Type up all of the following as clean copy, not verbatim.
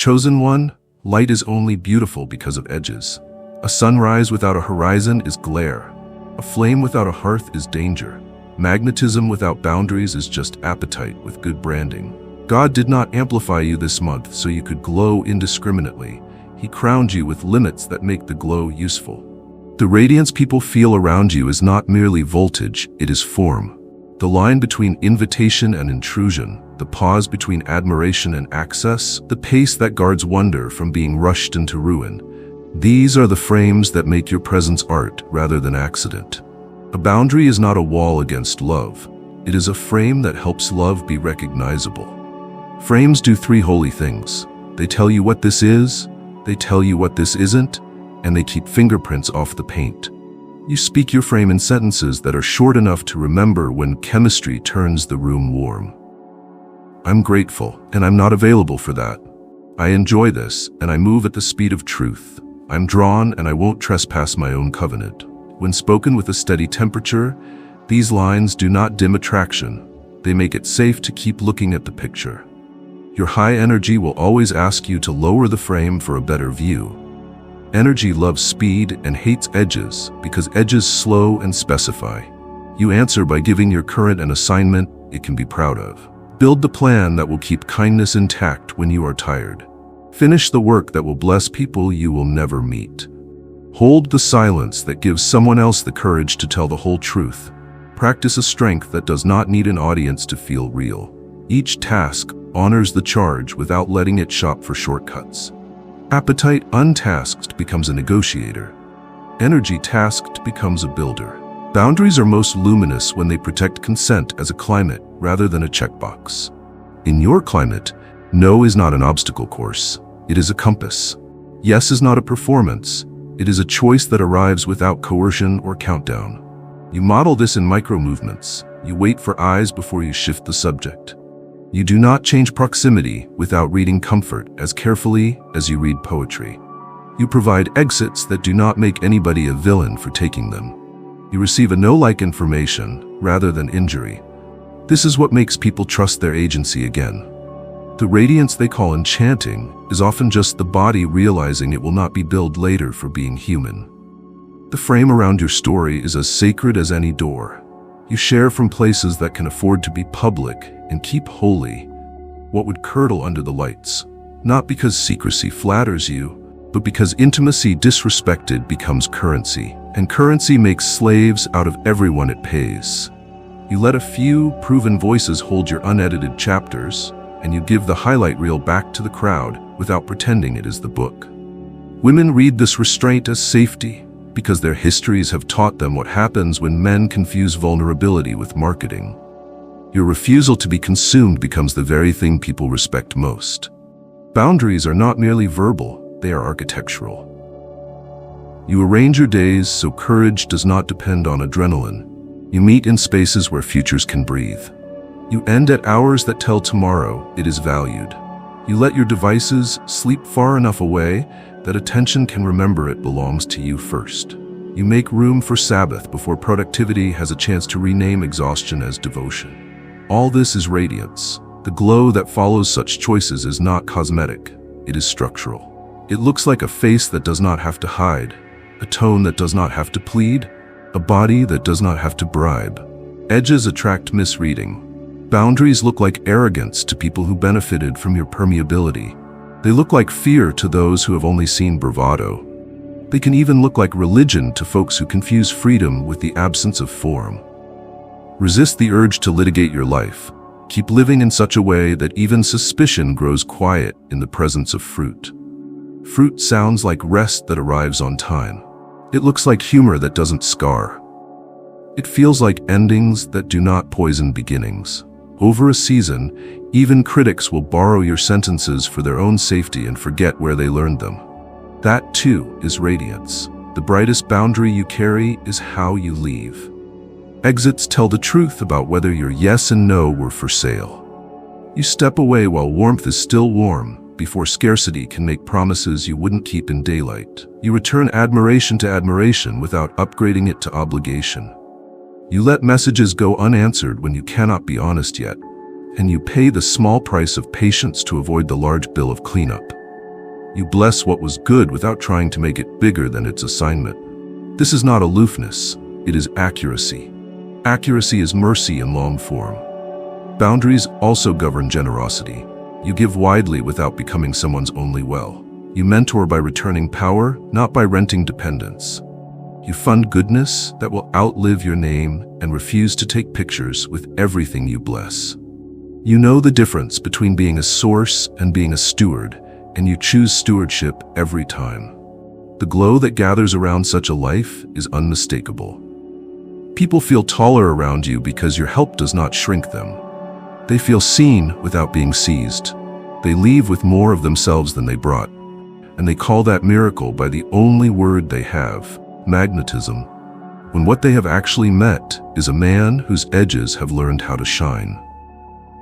Chosen one, light is only beautiful because of edges. A sunrise without a horizon is glare. A flame without a hearth is danger. Magnetism without boundaries is just appetite with good branding. God did not amplify you this month so you could glow indiscriminately. He crowned you with limits that make the glow useful. The radiance people feel around you is not merely voltage, it is form. The line between invitation and intrusion, the pause between admiration and access, the pace that guards wonder from being rushed into ruin. These are the frames that make your presence art rather than accident. A boundary is not a wall against love. It is a frame that helps love be recognizable. Frames do three holy things. They tell you what this is, they tell you what this isn't, and they keep fingerprints off the paint. You speak your frame in sentences that are short enough to remember when chemistry turns the room warm. I'm grateful, and I'm not available for that. I enjoy this, and I move at the speed of truth. I'm drawn, and I won't trespass my own covenant. When spoken with a steady temperature, these lines do not dim attraction. They make it safe to keep looking at the picture. Your high energy will always ask you to lower the frame for a better view. Energy loves speed and hates edges because edges slow and specify. You answer by giving your current an assignment it can be proud of. Build the plan that will keep kindness intact when you are tired. Finish the work that will bless people you will never meet. Hold the silence that gives someone else the courage to tell the whole truth. Practice a strength that does not need an audience to feel real. Each task honors the charge without letting it shop for shortcuts. Appetite untasked becomes a negotiator. Energy tasked becomes a builder. Boundaries are most luminous when they protect consent as a climate rather than a checkbox. In your climate, no is not an obstacle course. It is a compass. Yes is not a performance. It is a choice that arrives without coercion or countdown. You model this in micro movements. You wait for eyes before you shift the subject. You do not change proximity without reading comfort as carefully as you read poetry. You provide exits that do not make anybody a villain for taking them. You receive a no-like information rather than injury. This is what makes people trust their agency again. The radiance they call enchanting is often just the body realizing it will not be billed later for being human. The frame around your story is as sacred as any door. You share from places that can afford to be public and keep holy what would curdle under the lights, not because secrecy flatters you, but because intimacy disrespected becomes currency, and currency makes slaves out of everyone it pays. You let a few proven voices hold your unedited chapters, and you give the highlight reel back to the crowd without pretending it is the book. Women read this restraint as safety because their histories have taught them what happens when men confuse vulnerability with marketing. Your refusal to be consumed becomes the very thing people respect most. Boundaries are not merely verbal, they are architectural. You arrange your days so courage does not depend on adrenaline. You meet in spaces where futures can breathe. You end at hours that tell tomorrow it is valued. You let your devices sleep far enough away that attention can remember it belongs to you first. You make room for Sabbath before productivity has a chance to rename exhaustion as devotion. All this is radiance. The glow that follows such choices is not cosmetic, it is structural. It looks like a face that does not have to hide, a tone that does not have to plead, a body that does not have to bribe. Edges attract misreading. Boundaries look like arrogance to people who benefited from your permeability. They look like fear to those who have only seen bravado. They can even look like religion to folks who confuse freedom with the absence of form. Resist the urge to litigate your life. Keep living in such a way that even suspicion grows quiet in the presence of fruit. Fruit sounds like rest that arrives on time. It looks like humor that doesn't scar. It feels like endings that do not poison beginnings. Over a season, even critics will borrow your sentences for their own safety and forget where they learned them. That, too, is radiance. The brightest boundary you carry is how you leave. Exits tell the truth about whether your yes and no were for sale. You step away while warmth is still warm, before scarcity can make promises you wouldn't keep in daylight. You return admiration to admiration without upgrading it to obligation. You let messages go unanswered when you cannot be honest yet, and you pay the small price of patience to avoid the large bill of cleanup. You bless what was good without trying to make it bigger than its assignment. This is not aloofness, it is accuracy. Accuracy is mercy in long form. Boundaries also govern generosity. You give widely without becoming someone's only well. You mentor by returning power, not by renting dependence. You fund goodness that will outlive your name and refuse to take pictures with everything you bless. You know the difference between being a source and being a steward, and you choose stewardship every time. The glow that gathers around such a life is unmistakable. People feel taller around you because your help does not shrink them. They feel seen without being seized. They leave with more of themselves than they brought. And they call that miracle by the only word they have, magnetism, when what they have actually met is a man whose edges have learned how to shine.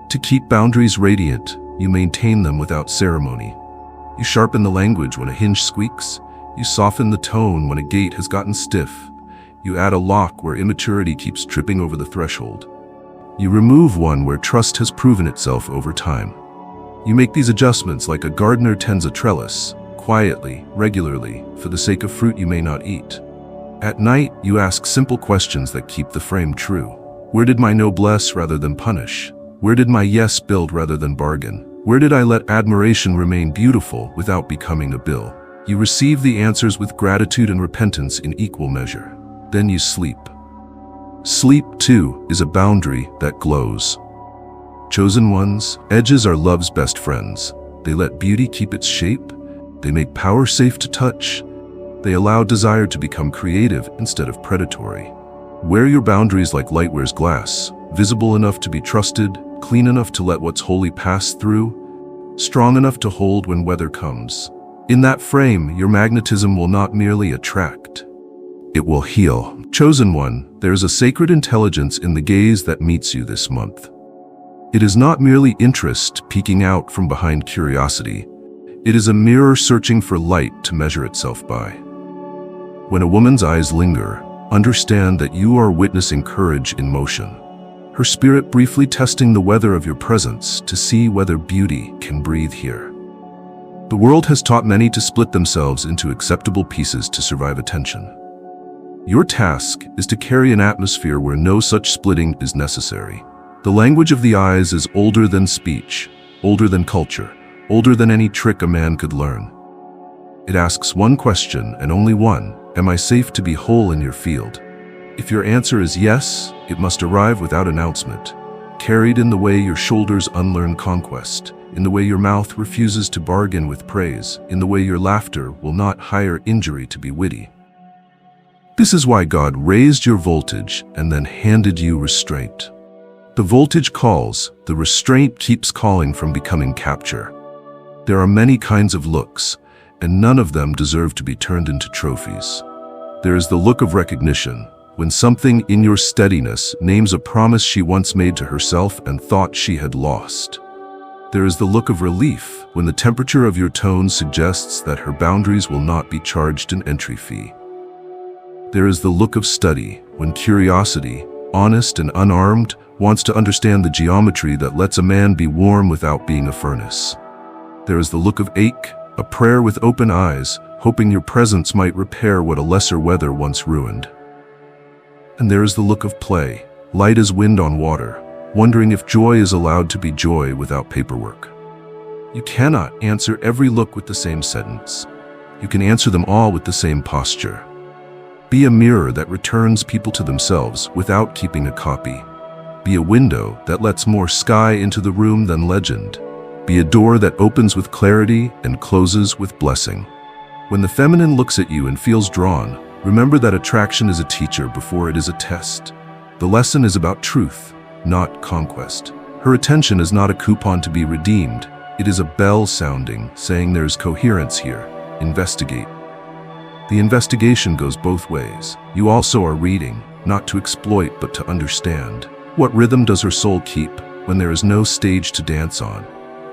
To keep boundaries radiant, you maintain them without ceremony. You sharpen the language when a hinge squeaks. You soften the tone when a gate has gotten stiff. You add a lock where immaturity keeps tripping over the threshold. You remove one where trust has proven itself over time. You make these adjustments like a gardener tends a trellis, quietly, regularly, for the sake of fruit you may not eat. At night, you ask simple questions that keep the frame true. Where did my no bless rather than punish? Where did my yes build rather than bargain? Where did I let admiration remain beautiful without becoming a bill? You receive the answers with gratitude and repentance in equal measure. Then you sleep. Sleep, too, is a boundary that glows. Chosen ones, edges are love's best friends. They let beauty keep its shape. They make power safe to touch. They allow desire to become creative instead of predatory. Wear your boundaries like light wears glass, visible enough to be trusted, clean enough to let what's holy pass through, strong enough to hold when weather comes. In that frame, your magnetism will not merely attract. It will heal. Chosen one, there is a sacred intelligence in the gaze that meets you this month. It is not merely interest peeking out from behind curiosity. It is a mirror searching for light to measure itself by. When a woman's eyes linger, understand that you are witnessing courage in motion. Her spirit briefly testing the weather of your presence to see whether beauty can breathe here. The world has taught many to split themselves into acceptable pieces to survive attention. Your task is to carry an atmosphere where no such splitting is necessary. The language of the eyes is older than speech, older than culture, older than any trick a man could learn. It asks one question and only one: am I safe to be whole in your field? If your answer is yes, it must arrive without announcement, carried in the way your shoulders unlearn conquest, in the way your mouth refuses to bargain with praise, in the way your laughter will not hire injury to be witty. This is why God raised your voltage and then handed you restraint. The voltage calls, the restraint keeps calling from becoming capture. There are many kinds of looks, and none of them deserve to be turned into trophies. There is the look of recognition, when something in your steadiness names a promise she once made to herself and thought she had lost. There is the look of relief, when the temperature of your tone suggests that her boundaries will not be charged an entry fee. There is the look of study, when curiosity, honest and unarmed, wants to understand the geometry that lets a man be warm without being a furnace. There is the look of ache, a prayer with open eyes, hoping your presence might repair what a lesser weather once ruined. And there is the look of play, light as wind on water, wondering if joy is allowed to be joy without paperwork. You cannot answer every look with the same sentence. You can answer them all with the same posture. Be a mirror that returns people to themselves without keeping a copy. Be a window that lets more sky into the room than legend. Be a door that opens with clarity and closes with blessing. When the feminine looks at you and feels drawn, remember that attraction is a teacher before it is a test. The lesson is about truth, not conquest. Her attention is not a coupon to be redeemed. It is a bell sounding, saying there's coherence here. Investigate. The investigation goes both ways. You also are reading, not to exploit but to understand. What rhythm does her soul keep when there is no stage to dance on?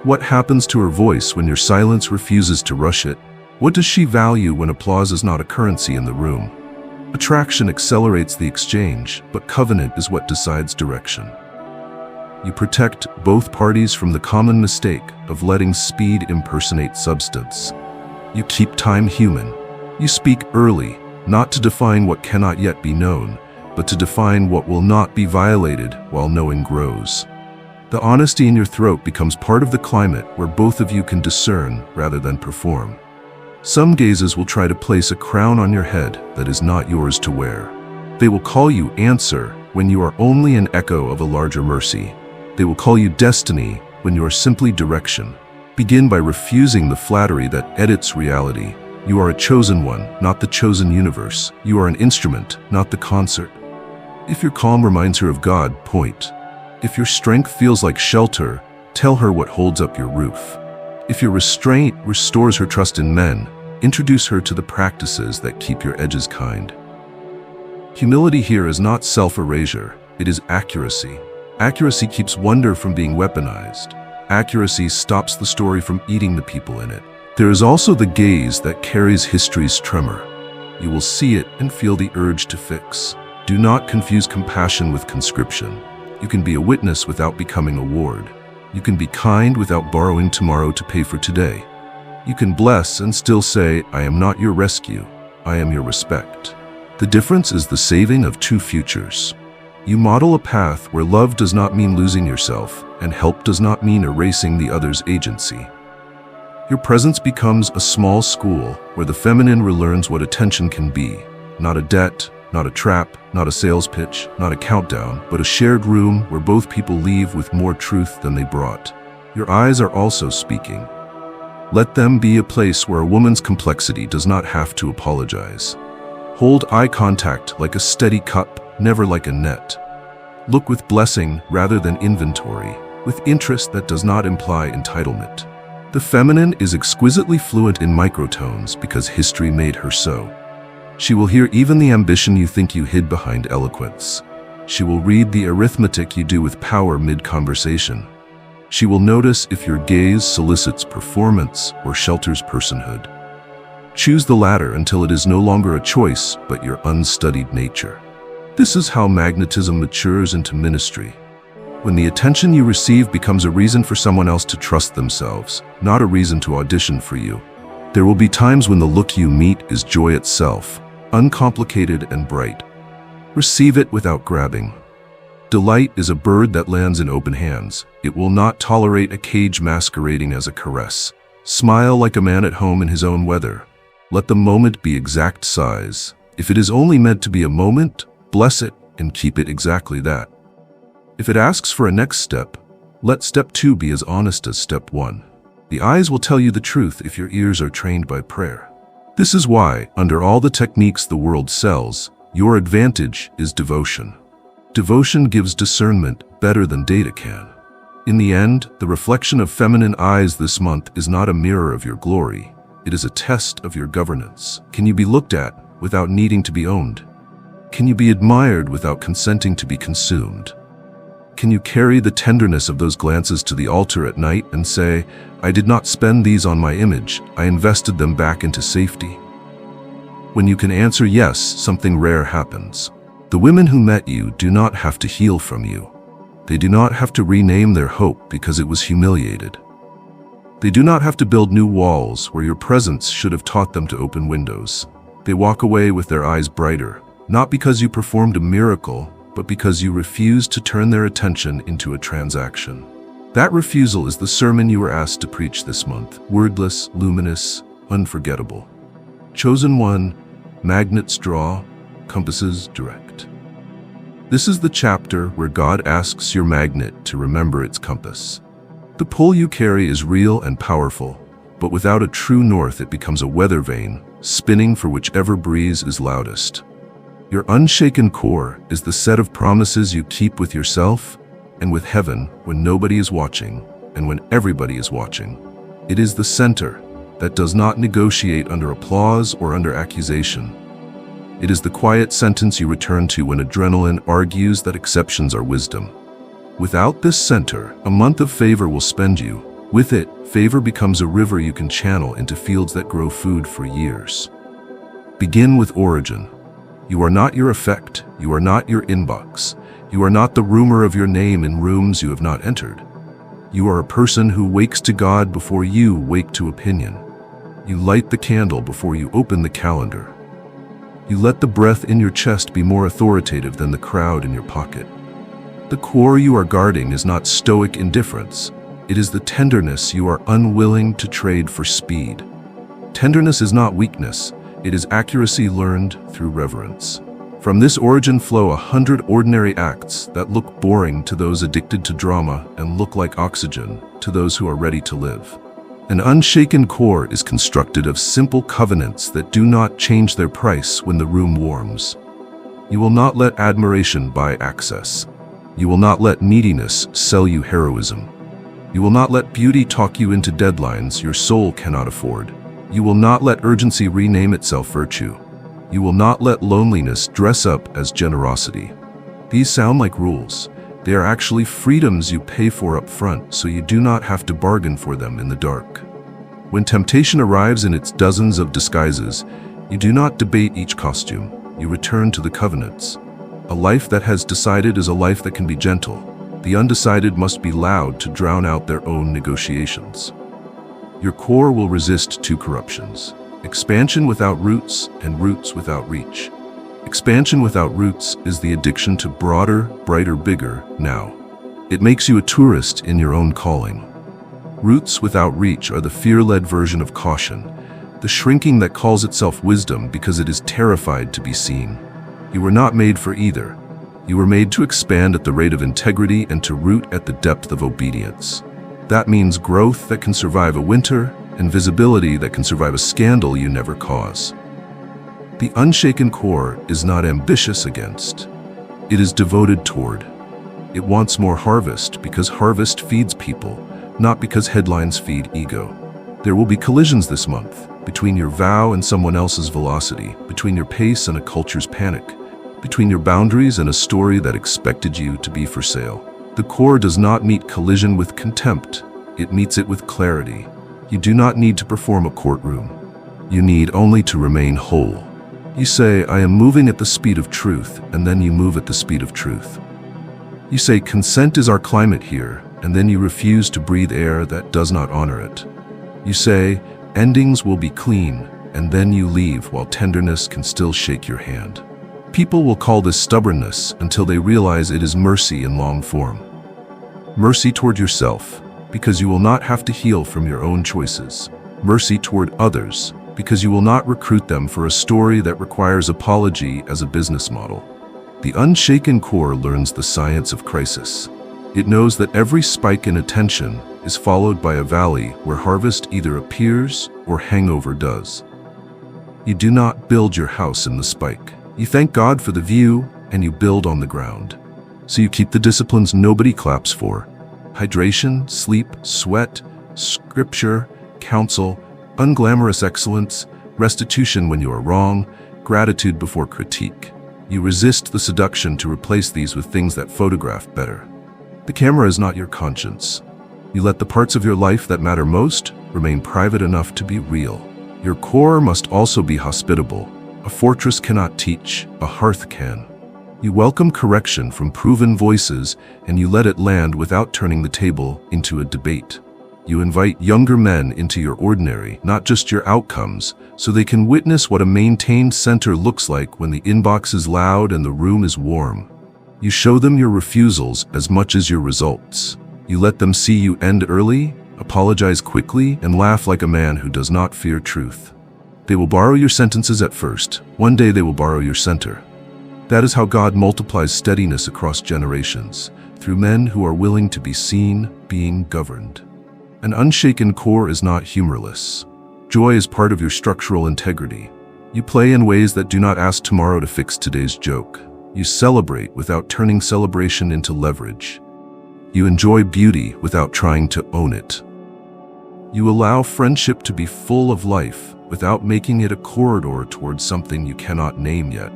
What happens to her voice when your silence refuses to rush it? What does she value when applause is not a currency in the room? Attraction accelerates the exchange, but covenant is what decides direction. You protect both parties from the common mistake of letting speed impersonate substance. You keep time human. You speak early, not to define what cannot yet be known, but to define what will not be violated while knowing grows. The honesty in your throat becomes part of the climate where both of you can discern rather than perform. Some gazes will try to place a crown on your head that is not yours to wear. They will call you answer when you are only an echo of a larger mercy. They will call you destiny when you are simply direction. Begin by refusing the flattery that edits reality. You are a chosen one, not the chosen universe. You are an instrument, not the concert. If your calm reminds her of God, point. If your strength feels like shelter, tell her what holds up your roof. If your restraint restores her trust in men, introduce her to the practices that keep your edges kind. Humility here is not self-erasure, it is accuracy. Accuracy keeps wonder from being weaponized. Accuracy stops the story from eating the people in it. There is also the gaze that carries history's tremor. You will see it and feel the urge to fix. Do not confuse compassion with conscription. You can be a witness without becoming a ward. You can be kind without borrowing tomorrow to pay for today. You can bless and still say, I am not your rescue, I am your respect. The difference is the saving of two futures. You model a path where love does not mean losing yourself, and help does not mean erasing the other's agency. Your presence becomes a small school where the feminine relearns what attention can be, not a debt, not a trap, not a sales pitch, not a countdown, but a shared room where both people leave with more truth than they brought. Your eyes are also speaking. Let them be a place where a woman's complexity does not have to apologize. Hold eye contact like a steady cup, never like a net. Look with blessing rather than inventory, with interest that does not imply entitlement. The feminine is exquisitely fluent in microtones because history made her so. She will hear even the ambition you think you hid behind eloquence. She will read the arithmetic you do with power mid-conversation. She will notice if your gaze solicits performance or shelters personhood. Choose the latter until it is no longer a choice, but your unstudied nature. This is how magnetism matures into ministry. When the attention you receive becomes a reason for someone else to trust themselves, not a reason to audition for you. There will be times when the look you meet is joy itself, uncomplicated and bright. Receive it without grabbing. Delight is a bird that lands in open hands. It will not tolerate a cage masquerading as a caress. Smile like a man at home in his own weather. Let the moment be exact size. If it is only meant to be a moment, bless it and keep it exactly that. If it asks for a next step, let step 2 be as honest as step 1. The eyes will tell you the truth if your ears are trained by prayer. This is why, under all the techniques the world sells, your advantage is devotion. Devotion gives discernment better than data can. In the end, the reflection of feminine eyes this month is not a mirror of your glory. It is a test of your governance. Can you be looked at without needing to be owned? Can you be admired without consenting to be consumed? Can you carry the tenderness of those glances to the altar at night and say, I did not spend these on my image, I invested them back into safety? When you can answer yes, something rare happens. The women who met you do not have to heal from you. They do not have to rename their hope because it was humiliated. They do not have to build new walls where your presence should have taught them to open windows. They walk away with their eyes brighter, not because you performed a miracle, but because you refused to turn their attention into a transaction. That refusal is the sermon you were asked to preach this month. Wordless, luminous, unforgettable. Chosen one, magnets draw, compasses direct. This is the chapter where God asks your magnet to remember its compass. The pull you carry is real and powerful, but without a true north it becomes a weather vane, spinning for whichever breeze is loudest. Your unshaken core is the set of promises you keep with yourself and with heaven when nobody is watching and when everybody is watching. It is the center that does not negotiate under applause or under accusation. It is the quiet sentence you return to when adrenaline argues that exceptions are wisdom. Without this center, a month of favor will spend you. With it, favor becomes a river you can channel into fields that grow food for years. Begin with origin. You are not your effect. You are not your inbox. You are not the rumor of your name in rooms you have not entered. You are a person who wakes to God before you wake to opinion. You light the candle before you open the calendar. You let the breath in your chest be more authoritative than the crowd in your pocket. The core you are guarding is not stoic indifference. It is the tenderness you are unwilling to trade for speed. Tenderness is not weakness. It is accuracy learned through reverence. From this origin flow 100 ordinary acts that look boring to those addicted to drama and look like oxygen to those who are ready to live. An unshaken core is constructed of simple covenants that do not change their price when the room warms. You will not let admiration buy access. You will not let neediness sell you heroism. You will not let beauty talk you into deadlines your soul cannot afford. You will not let urgency rename itself virtue. You will not let loneliness dress up as generosity. These sound like rules. They are actually freedoms you pay for up front so you do not have to bargain for them in the dark. When temptation arrives in its dozens of disguises, you do not debate each costume. You return to the covenants. A life that has decided is a life that can be gentle. The undecided must be loud to drown out their own negotiations. Your core will resist two corruptions: expansion without roots and roots without reach. Expansion without roots is the addiction to broader, brighter, bigger now. It makes you a tourist in your own calling. Roots without reach are the fear-led version of caution, the shrinking that calls itself wisdom because it is terrified to be seen. You were not made for either. You were made to expand at the rate of integrity and to root at the depth of obedience. That means growth that can survive a winter and visibility that can survive a scandal you never cause. The unshaken core is not ambitious against. It is devoted toward. It wants more harvest because harvest feeds people, not because headlines feed ego. There will be collisions this month, between your vow and someone else's velocity, between your pace and a culture's panic, between your boundaries and a story that expected you to be for sale. The core does not meet collision with contempt. It meets it with clarity. You do not need to perform a courtroom. You need only to remain whole. You say, I am moving at the speed of truth, and then you move at the speed of truth. You say, consent is our climate here, and then you refuse to breathe air that does not honor it. You say, endings will be clean, and then you leave while tenderness can still shake your hand. People will call this stubbornness until they realize it is mercy in long form. Mercy toward yourself, because you will not have to heal from your own choices. Mercy toward others, because you will not recruit them for a story that requires apology as a business model. The unshaken core learns the science of crisis. It knows that every spike in attention is followed by a valley where harvest either appears or hangover does. You do not build your house in the spike. You thank God for the view and you build on the ground. So you keep the disciplines nobody claps for: hydration, sleep, sweat, scripture, counsel, unglamorous excellence, restitution when you are wrong, gratitude before critique. You resist the seduction to replace these with things that photograph better. The camera is not your conscience. You let the parts of your life that matter most remain private enough to be real. Your core must also be hospitable. A fortress cannot teach, a hearth can. You welcome correction from proven voices and you let it land without turning the table into a debate. You invite younger men into your ordinary, not just your outcomes, so they can witness what a maintained center looks like when the inbox is loud and the room is warm. You show them your refusals as much as your results. You let them see you end early, apologize quickly, and laugh like a man who does not fear truth. They will borrow your sentences at first. One day they will borrow your center. That is how God multiplies steadiness across generations, through men who are willing to be seen, being governed. An unshaken core is not humorless. Joy is part of your structural integrity. You play in ways that do not ask tomorrow to fix today's joke. You celebrate without turning celebration into leverage. You enjoy beauty without trying to own it. You allow friendship to be full of life without making it a corridor towards something you cannot name yet.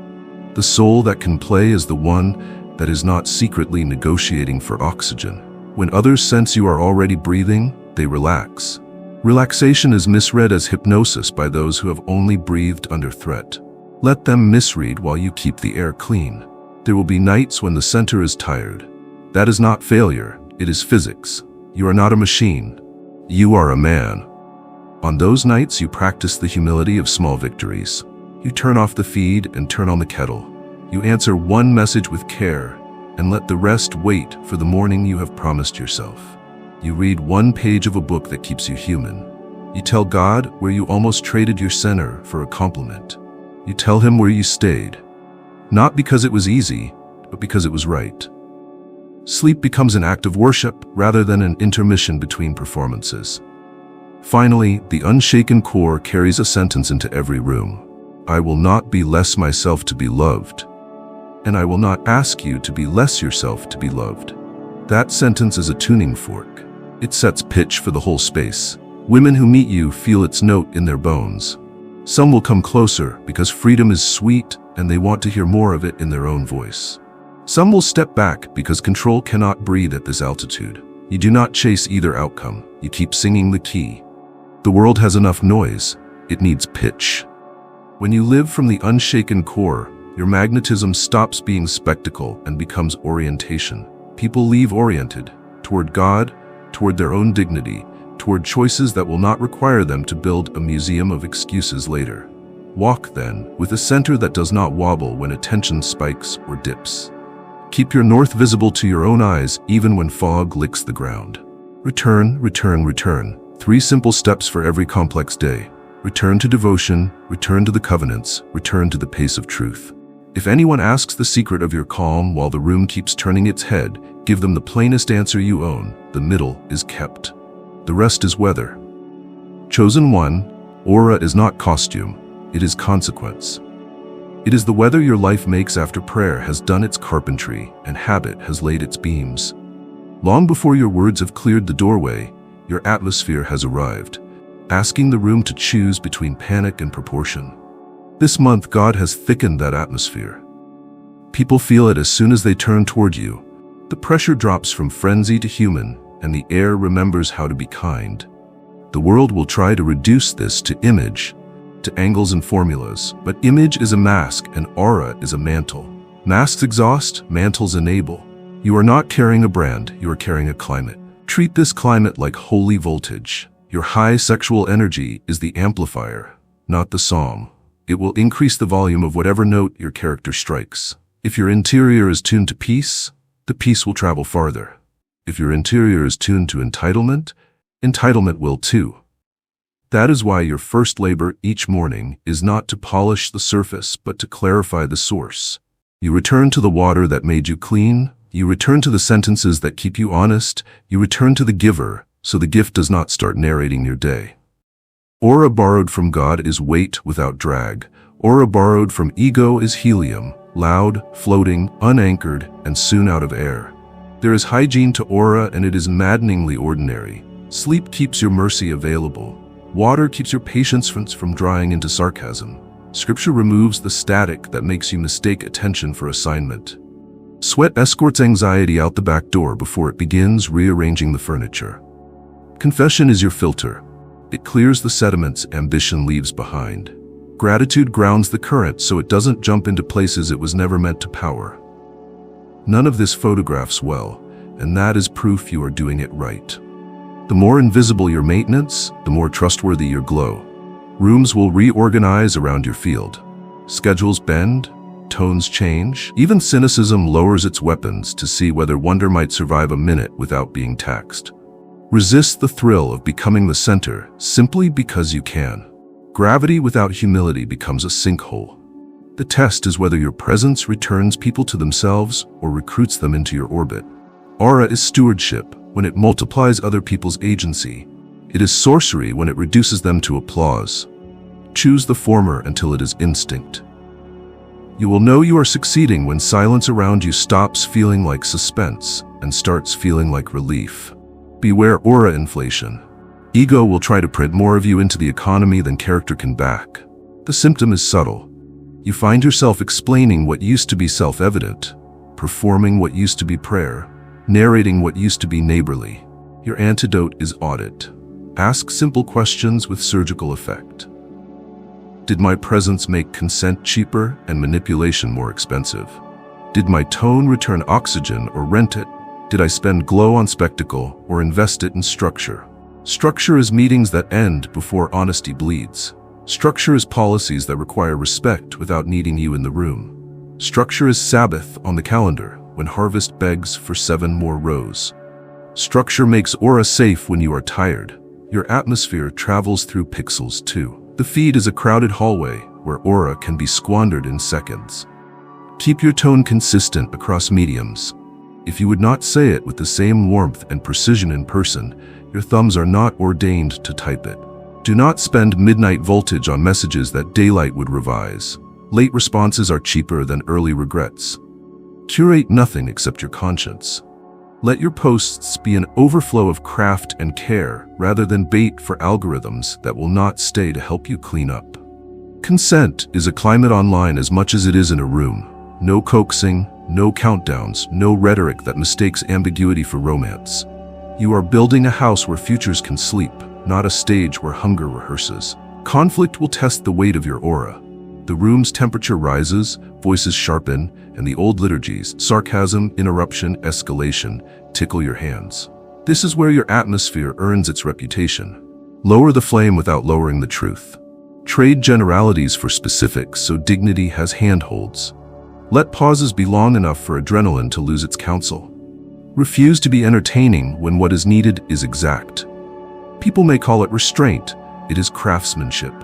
The soul that can play is the one that is not secretly negotiating for oxygen. When others sense you are already breathing, they relax. Relaxation is misread as hypnosis by those who have only breathed under threat. Let them misread while you keep the air clean. There will be nights when the center is tired. That is not failure, it is physics. You are not a machine. You are a man. On those nights, you practice the humility of small victories. You turn off the feed and turn on the kettle. You answer one message with care and let the rest wait for the morning you have promised yourself. You read one page of a book that keeps you human. You tell God where you almost traded your center for a compliment. You tell Him where you stayed, not because it was easy, but because it was right. Sleep becomes an act of worship rather than an intermission between performances. Finally, the unshaken core carries a sentence into every room. I will not be less myself to be loved, and I will not ask you to be less yourself to be loved. That sentence is a tuning fork. It sets pitch for the whole space. Women who meet you feel its note in their bones. Some will come closer because freedom is sweet and they want to hear more of it in their own voice. Some will step back because control cannot breathe at this altitude. You do not chase either outcome. You keep singing the key. The world has enough noise. It needs pitch. When you live from the unshaken core, your magnetism stops being spectacle and becomes orientation. People leave oriented toward God, toward their own dignity, toward choices that will not require them to build a museum of excuses later. Walk, then, with a center that does not wobble when attention spikes or dips. Keep your north visible to your own eyes even when fog licks the ground. Return, return, return. 3 simple steps for every complex day. Return to devotion, return to the covenants, return to the pace of truth. If anyone asks the secret of your calm while the room keeps turning its head, give them the plainest answer you own. The middle is kept. The rest is weather. Chosen one, aura is not costume, it is consequence. It is the weather your life makes after prayer has done its carpentry and habit has laid its beams. Long before your words have cleared the doorway, your atmosphere has arrived, asking the room to choose between panic and proportion. This month, God has thickened that atmosphere. People feel it as soon as they turn toward you. The pressure drops from frenzy to human, and the air remembers how to be kind. The world will try to reduce this to image, to angles and formulas, but image is a mask and aura is a mantle. Masks exhaust, mantles enable. You are not carrying a brand, you are carrying a climate. Treat this climate like holy voltage. Your high sexual energy is the amplifier, not the psalm. It will increase the volume of whatever note your character strikes. If your interior is tuned to peace, the peace will travel farther. If your interior is tuned to entitlement, entitlement will too. That is why your first labor each morning is not to polish the surface, but to clarify the source. You return to the water that made you clean. You return to the sentences that keep you honest. You return to the giver, so the gift does not start narrating your day. Aura borrowed from God is weight without drag. Aura borrowed from ego is helium, loud, floating, unanchored, and soon out of air. There is hygiene to aura, and it is maddeningly ordinary. Sleep keeps your mercy available. Water keeps your patience from drying into sarcasm. Scripture removes the static that makes you mistake attention for assignment. Sweat escorts anxiety out the back door before it begins rearranging the furniture. Confession is your filter. It clears the sediments ambition leaves behind. Gratitude grounds the current so it doesn't jump into places it was never meant to power. None of this photographs well, and that is proof you are doing it right. The more invisible your maintenance, the more trustworthy your glow. Rooms will reorganize around your field. Schedules bend, tones change. Even cynicism lowers its weapons to see whether wonder might survive a minute without being taxed. Resist the thrill of becoming the center simply because you can. Gravity without humility becomes a sinkhole. The test is whether your presence returns people to themselves or recruits them into your orbit. Aura is stewardship when it multiplies other people's agency. It is sorcery when it reduces them to applause. Choose the former until it is instinct. You will know you are succeeding when silence around you stops feeling like suspense and starts feeling like relief. Beware aura inflation. Ego will try to print more of you into the economy than character can back. The symptom is subtle. You find yourself explaining what used to be self-evident, performing what used to be prayer, narrating what used to be neighborly. Your antidote is audit. Ask simple questions with surgical effect. Did my presence make consent cheaper and manipulation more expensive? Did my tone return oxygen or rent it? Did I spend glow on spectacle or invest it in structure? Structure is meetings that end before honesty bleeds. Structure is policies that require respect without needing you in the room. Structure is Sabbath on the calendar when harvest begs for 7 more rows. Structure makes aura safe when you are tired. Your atmosphere travels through pixels too. The feed is a crowded hallway where aura can be squandered in seconds. Keep your tone consistent across mediums. If you would not say it with the same warmth and precision in person, your thumbs are not ordained to type it. Do not spend midnight voltage on messages that daylight would revise. Late responses are cheaper than early regrets. Curate nothing except your conscience. Let your posts be an overflow of craft and care rather than bait for algorithms that will not stay to help you clean up. Consent is a climate online as much as it is in a room. No coaxing, no countdowns, no rhetoric that mistakes ambiguity for romance. You are building a house where futures can sleep, not a stage where hunger rehearses. Conflict will test the weight of your aura. The room's temperature rises, voices sharpen, and the old liturgies, sarcasm, interruption, escalation, tickle your hands. This is where your atmosphere earns its reputation. Lower the flame without lowering the truth. Trade generalities for specifics so dignity has handholds. Let pauses be long enough for adrenaline to lose its counsel. Refuse to be entertaining when what is needed is exact. People may call it restraint. It is craftsmanship.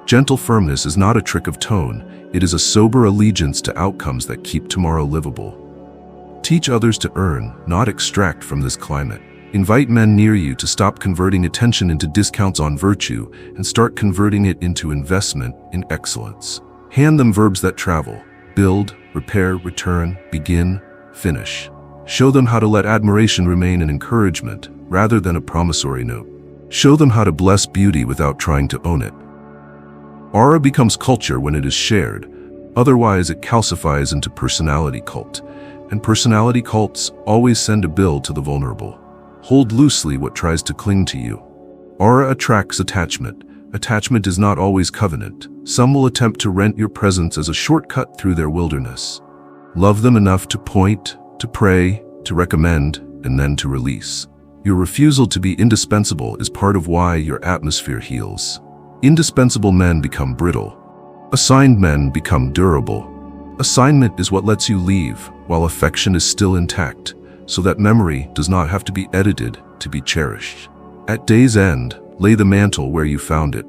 Gentle firmness is not a trick of tone. It is a sober allegiance to outcomes that keep tomorrow livable. Teach others to earn, not extract from this climate. Invite men near you to stop converting attention into discounts on virtue and start converting it into investment in excellence. Hand them verbs that travel: build, repair, return, begin, finish. Show them how to let admiration remain an encouragement rather than a promissory note. Show them how to bless beauty without trying to own it. Aura becomes culture when it is shared. Otherwise, it calcifies into personality cult. And personality cults always send a bill to the vulnerable. Hold loosely what tries to cling to you. Aura attracts attachment. Attachment is not always covenant. Some will attempt to rent your presence as a shortcut through their wilderness. Love them enough to point, to pray, to recommend, and then to release. Your refusal to be indispensable is part of why your atmosphere heals. Indispensable men become brittle. Assigned men become durable. Assignment is what lets you leave while affection is still intact, so that memory does not have to be edited to be cherished. At day's end, lay the mantle where you found it.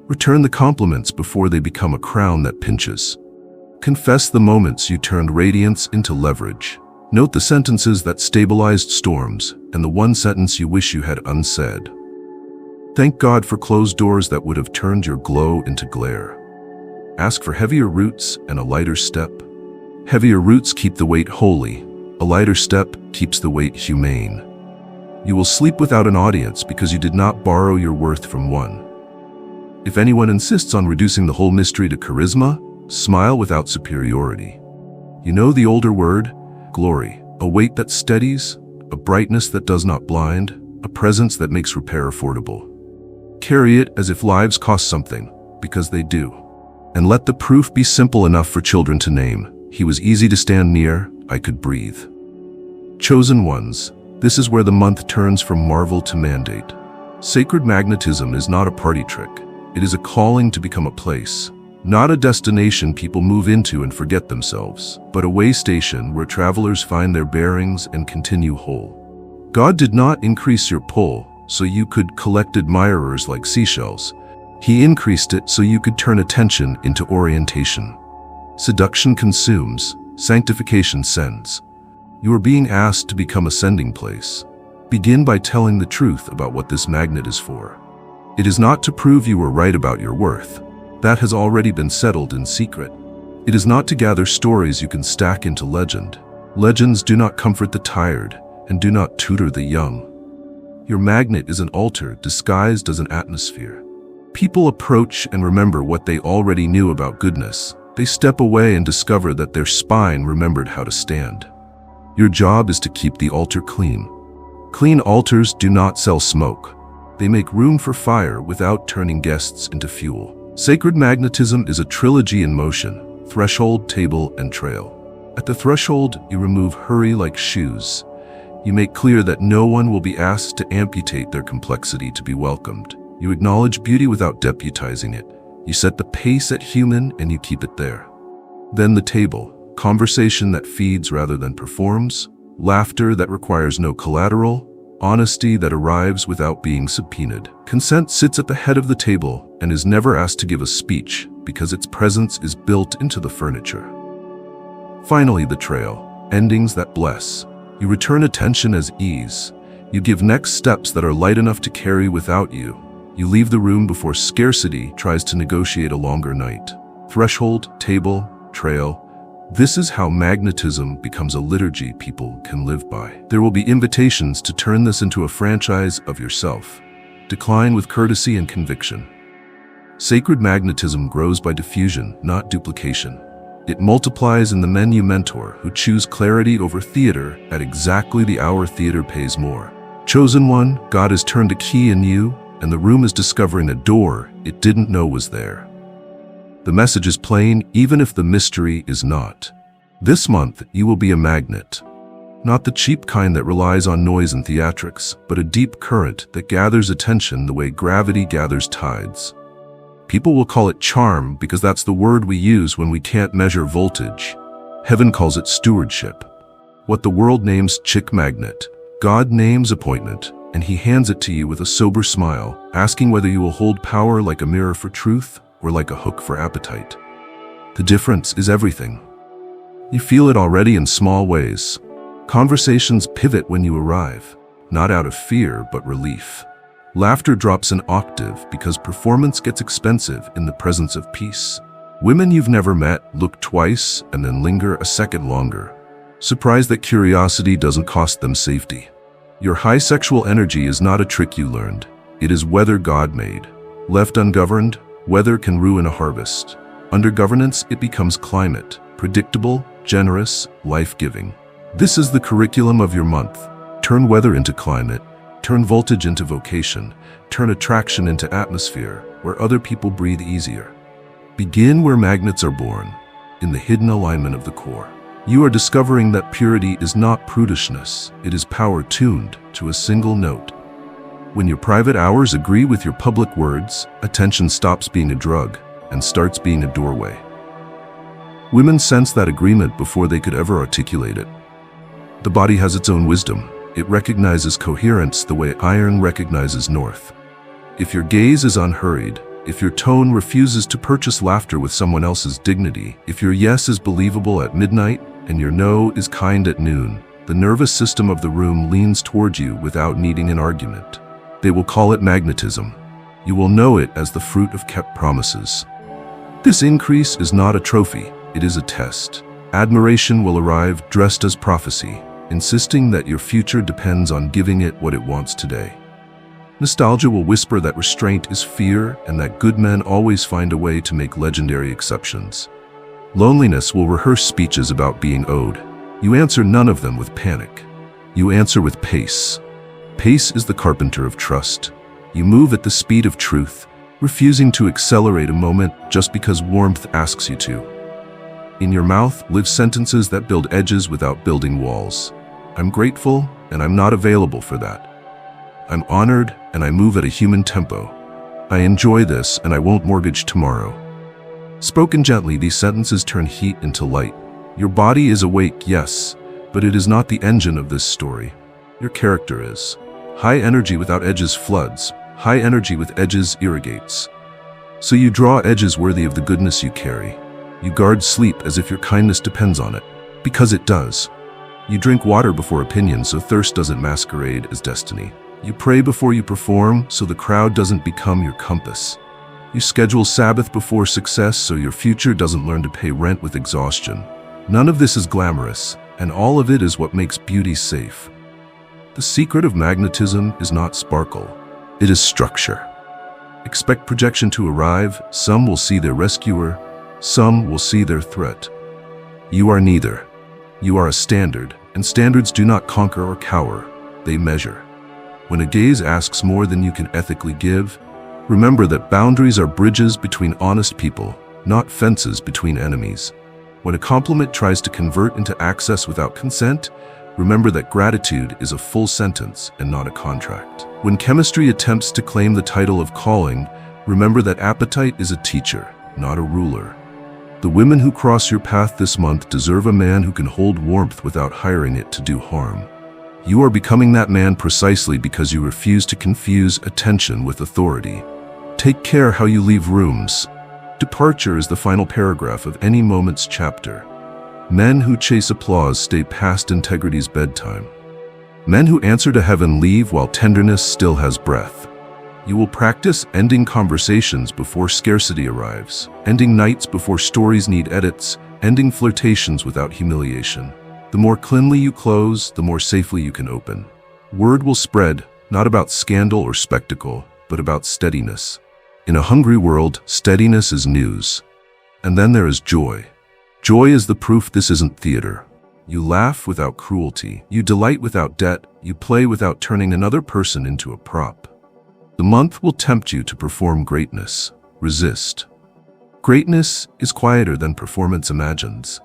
Return the compliments before they become a crown that pinches. Confess the moments you turned radiance into leverage. Note the sentences that stabilized storms and the one sentence you wish you had unsaid. Thank God for closed doors that would have turned your glow into glare. Ask for heavier roots and a lighter step. Heavier roots keep the weight holy. A lighter step keeps the weight humane. You will sleep without an audience because you did not borrow your worth from one. If anyone insists on reducing the whole mystery to charisma, smile without superiority. You know the older word? Glory. A weight that steadies, a brightness that does not blind, a presence that makes repair affordable. Carry it as if lives cost something, because they do. And let the proof be simple enough for children to name. He was easy to stand near, I could breathe. Chosen ones, this is where the month turns from marvel to mandate. Sacred magnetism is not a party trick. It is a calling to become a place. Not a destination people move into and forget themselves, but a way station where travelers find their bearings and continue whole. God did not increase your pull so you could collect admirers like seashells. He increased it so you could turn attention into orientation. Seduction consumes, sanctification sends. You are being asked to become a sending place. Begin by telling the truth about what this magnet is for. It is not to prove you were right about your worth. That has already been settled in secret. It is not to gather stories you can stack into legend. Legends do not comfort the tired and do not tutor the young. Your magnet is an altar disguised as an atmosphere. People approach and remember what they already knew about goodness. They step away and discover that their spine remembered how to stand. Your job is to keep the altar clean. Clean altars do not sell smoke. They make room for fire without turning guests into fuel. Sacred magnetism is a trilogy in motion: threshold, table, and trail. At the threshold, you remove hurry like shoes. You make clear that no one will be asked to amputate their complexity to be welcomed. You acknowledge beauty without deputizing it. You set the pace at human and you keep it there. Then the table, conversation that feeds rather than performs, laughter that requires no collateral, honesty that arrives without being subpoenaed. Consent sits at the head of the table and is never asked to give a speech because its presence is built into the furniture. Finally, the trail, endings that bless. You return attention as ease. You give next steps that are light enough to carry without you. You leave the room before scarcity tries to negotiate a longer night. Threshold, table, trail. This is how magnetism becomes a liturgy people can live by. There will be invitations to turn this into a franchise of yourself. Decline with courtesy and conviction. Sacred magnetism grows by diffusion, not duplication. It multiplies in the men you mentor who choose clarity over theater at exactly the hour theater pays more. Chosen one, God has turned a key in you, and the room is discovering a door it didn't know was there. The message is plain, even if the mystery is not. This month, you will be a magnet. Not the cheap kind that relies on noise and theatrics, but a deep current that gathers attention the way gravity gathers tides. People will call it charm because that's the word we use when we can't measure voltage. Heaven calls it stewardship. What the world names chick magnet, God names appointment, and he hands it to you with a sober smile, asking whether you will hold power like a mirror for truth or like a hook for appetite. The difference is everything. You feel it already in small ways. Conversations pivot when you arrive, not out of fear but relief. Laughter drops an octave because performance gets expensive in the presence of peace. Women you've never met look twice and then linger a second longer, surprised that curiosity doesn't cost them safety. Your high sexual energy is not a trick you learned. It is weather God made. Left ungoverned, weather can ruin a harvest. Under governance, it becomes climate, predictable, generous, life-giving. This is the curriculum of your month. Turn weather into climate. Turn voltage into vocation. Turn attraction into atmosphere, where other people breathe easier. Begin where magnets are born, in the hidden alignment of the core. You are discovering that purity is not prudishness, it is power tuned to a single note. When your private hours agree with your public words, attention stops being a drug and starts being a doorway. Women sense that agreement before they could ever articulate it. The body has its own wisdom. It recognizes coherence the way iron recognizes north. If your gaze is unhurried, if your tone refuses to purchase laughter with someone else's dignity, if your yes is believable at midnight and your no is kind at noon, the nervous system of the room leans toward you without needing an argument. They will call it magnetism. You will know it as the fruit of kept promises. This increase is not a trophy, it is a test. Admiration will arrive dressed as prophecy, insisting that your future depends on giving it what it wants today. Nostalgia will whisper that restraint is fear and that good men always find a way to make legendary exceptions. Loneliness will rehearse speeches about being owed. You answer none of them with panic. You answer with pace. Pace is the carpenter of trust. You move at the speed of truth, refusing to accelerate a moment just because warmth asks you to. In your mouth live sentences that build edges without building walls. I'm grateful, and I'm not available for that. I'm honored, and I move at a human tempo. I enjoy this, and I won't mortgage tomorrow. Spoken gently, these sentences turn heat into light. Your body is awake, yes, but it is not the engine of this story. Your character is. High energy without edges floods. High energy with edges irrigates. So you draw edges worthy of the goodness you carry. You guard sleep as if your kindness depends on it, because it does. You drink water before opinion so thirst doesn't masquerade as destiny. You pray before you perform so the crowd doesn't become your compass. You schedule Sabbath before success so your future doesn't learn to pay rent with exhaustion. None of this is glamorous, and all of it is what makes beauty safe. The secret of magnetism is not sparkle, it is structure. Expect projection to arrive, some will see their rescuer, some will see their threat. You are neither. You are a standard, and standards do not conquer or cower, they measure. When a gaze asks more than you can ethically give, remember that boundaries are bridges between honest people, not fences between enemies. When a compliment tries to convert into access without consent, Remember that gratitude is a full sentence and not a contract. When chemistry attempts to claim the title of calling, remember that appetite is a teacher, not a ruler. The women who cross your path this month deserve a man who can hold warmth without hiring it to do harm. You are becoming that man precisely because you refuse to confuse attention with authority. Take care how you leave rooms. Departure is the final paragraph of any moment's chapter. Men who chase applause stay past integrity's bedtime. Men who answer to heaven leave while tenderness still has breath. You will practice ending conversations before scarcity arrives, ending nights before stories need edits, ending flirtations without humiliation. The more cleanly you close, the more safely you can open. Word will spread, not about scandal or spectacle, but about steadiness. In a hungry world, steadiness is news. And then there is joy. Joy is the proof this isn't theater. You laugh without cruelty. You delight without debt. You play without turning another person into a prop. The month will tempt you to perform greatness. Resist. Greatness is quieter than performance imagines.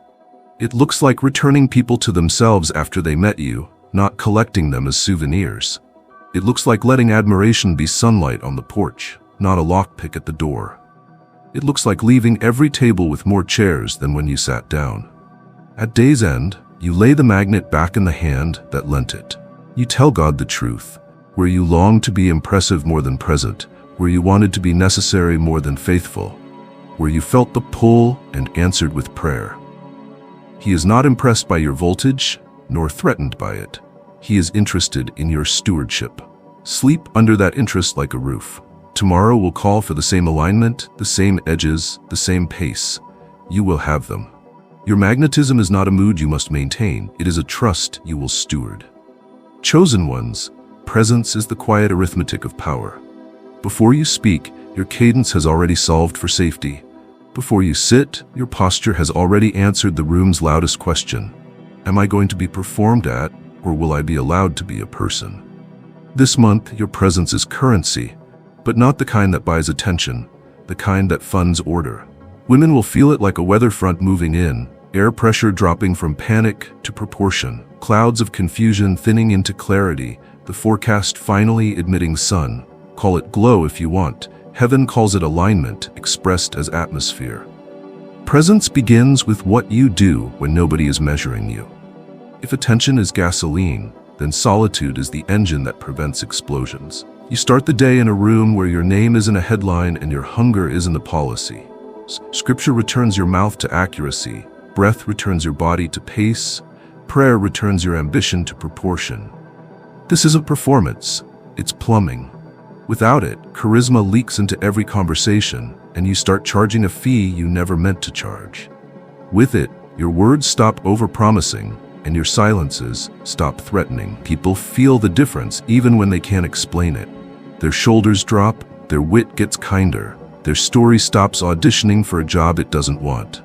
It looks like returning people to themselves after they met you, not collecting them as souvenirs. It looks like letting admiration be sunlight on the porch, not a lockpick at the door. It looks like leaving every table with more chairs than when you sat down. At day's end, you lay the magnet back in the hand that lent it. You tell God the truth, where you longed to be impressive more than present, where you wanted to be necessary more than faithful, where you felt the pull and answered with prayer. He is not impressed by your voltage, nor threatened by it. He is interested in your stewardship. Sleep under that interest like a roof. Tomorrow will call for the same alignment, the same edges, the same pace. You will have them. Your magnetism is not a mood you must maintain. It is a trust you will steward. Chosen ones, presence is the quiet arithmetic of power. Before you speak, your cadence has already solved for safety. Before you sit, your posture has already answered the room's loudest question. Am I going to be performed at, or will I be allowed to be a person? This month, your presence is currency, but not the kind that buys attention, the kind that funds order. Women will feel it like a weather front moving in, air pressure dropping from panic to proportion, clouds of confusion thinning into clarity, the forecast finally admitting sun. Call it glow if you want. Heaven calls it alignment, expressed as atmosphere. Presence begins with what you do when nobody is measuring you. If attention is gasoline, then solitude is the engine that prevents explosions. You start the day in a room where your name isn't a headline and your hunger isn't a policy. Scripture returns your mouth to accuracy, breath returns your body to pace, prayer returns your ambition to proportion. This isn't performance, it's plumbing. Without it, charisma leaks into every conversation, and you start charging a fee you never meant to charge. With it, your words stop overpromising, and your silences stop threatening. People feel the difference even when they can't explain it. Their shoulders drop, their wit gets kinder, their story stops auditioning for a job it doesn't want.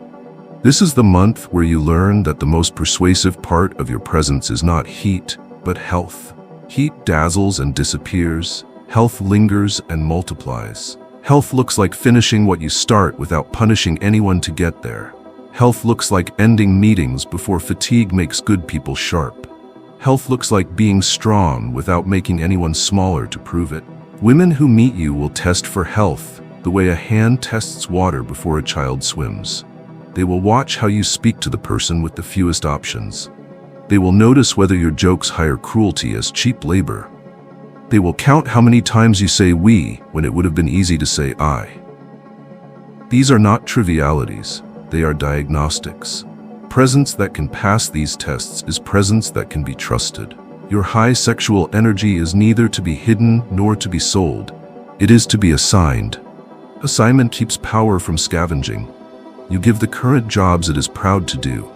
This is the month where you learn that the most persuasive part of your presence is not heat, but health. Heat dazzles and disappears. Health lingers and multiplies. Health looks like finishing what you start without punishing anyone to get there. Health looks like ending meetings before fatigue makes good people sharp. Health looks like being strong without making anyone smaller to prove it. Women who meet you will test for health the way a hand tests water before a child swims. They will watch how you speak to the person with the fewest options. They will notice whether your jokes hire cruelty as cheap labor. They will count how many times you say we when it would have been easy to say I. These are not trivialities, they are diagnostics. Presence that can pass these tests is presence that can be trusted. Your high sexual energy is neither to be hidden nor to be sold. It is to be assigned. Assignment keeps power from scavenging. You give the current jobs it is proud to do.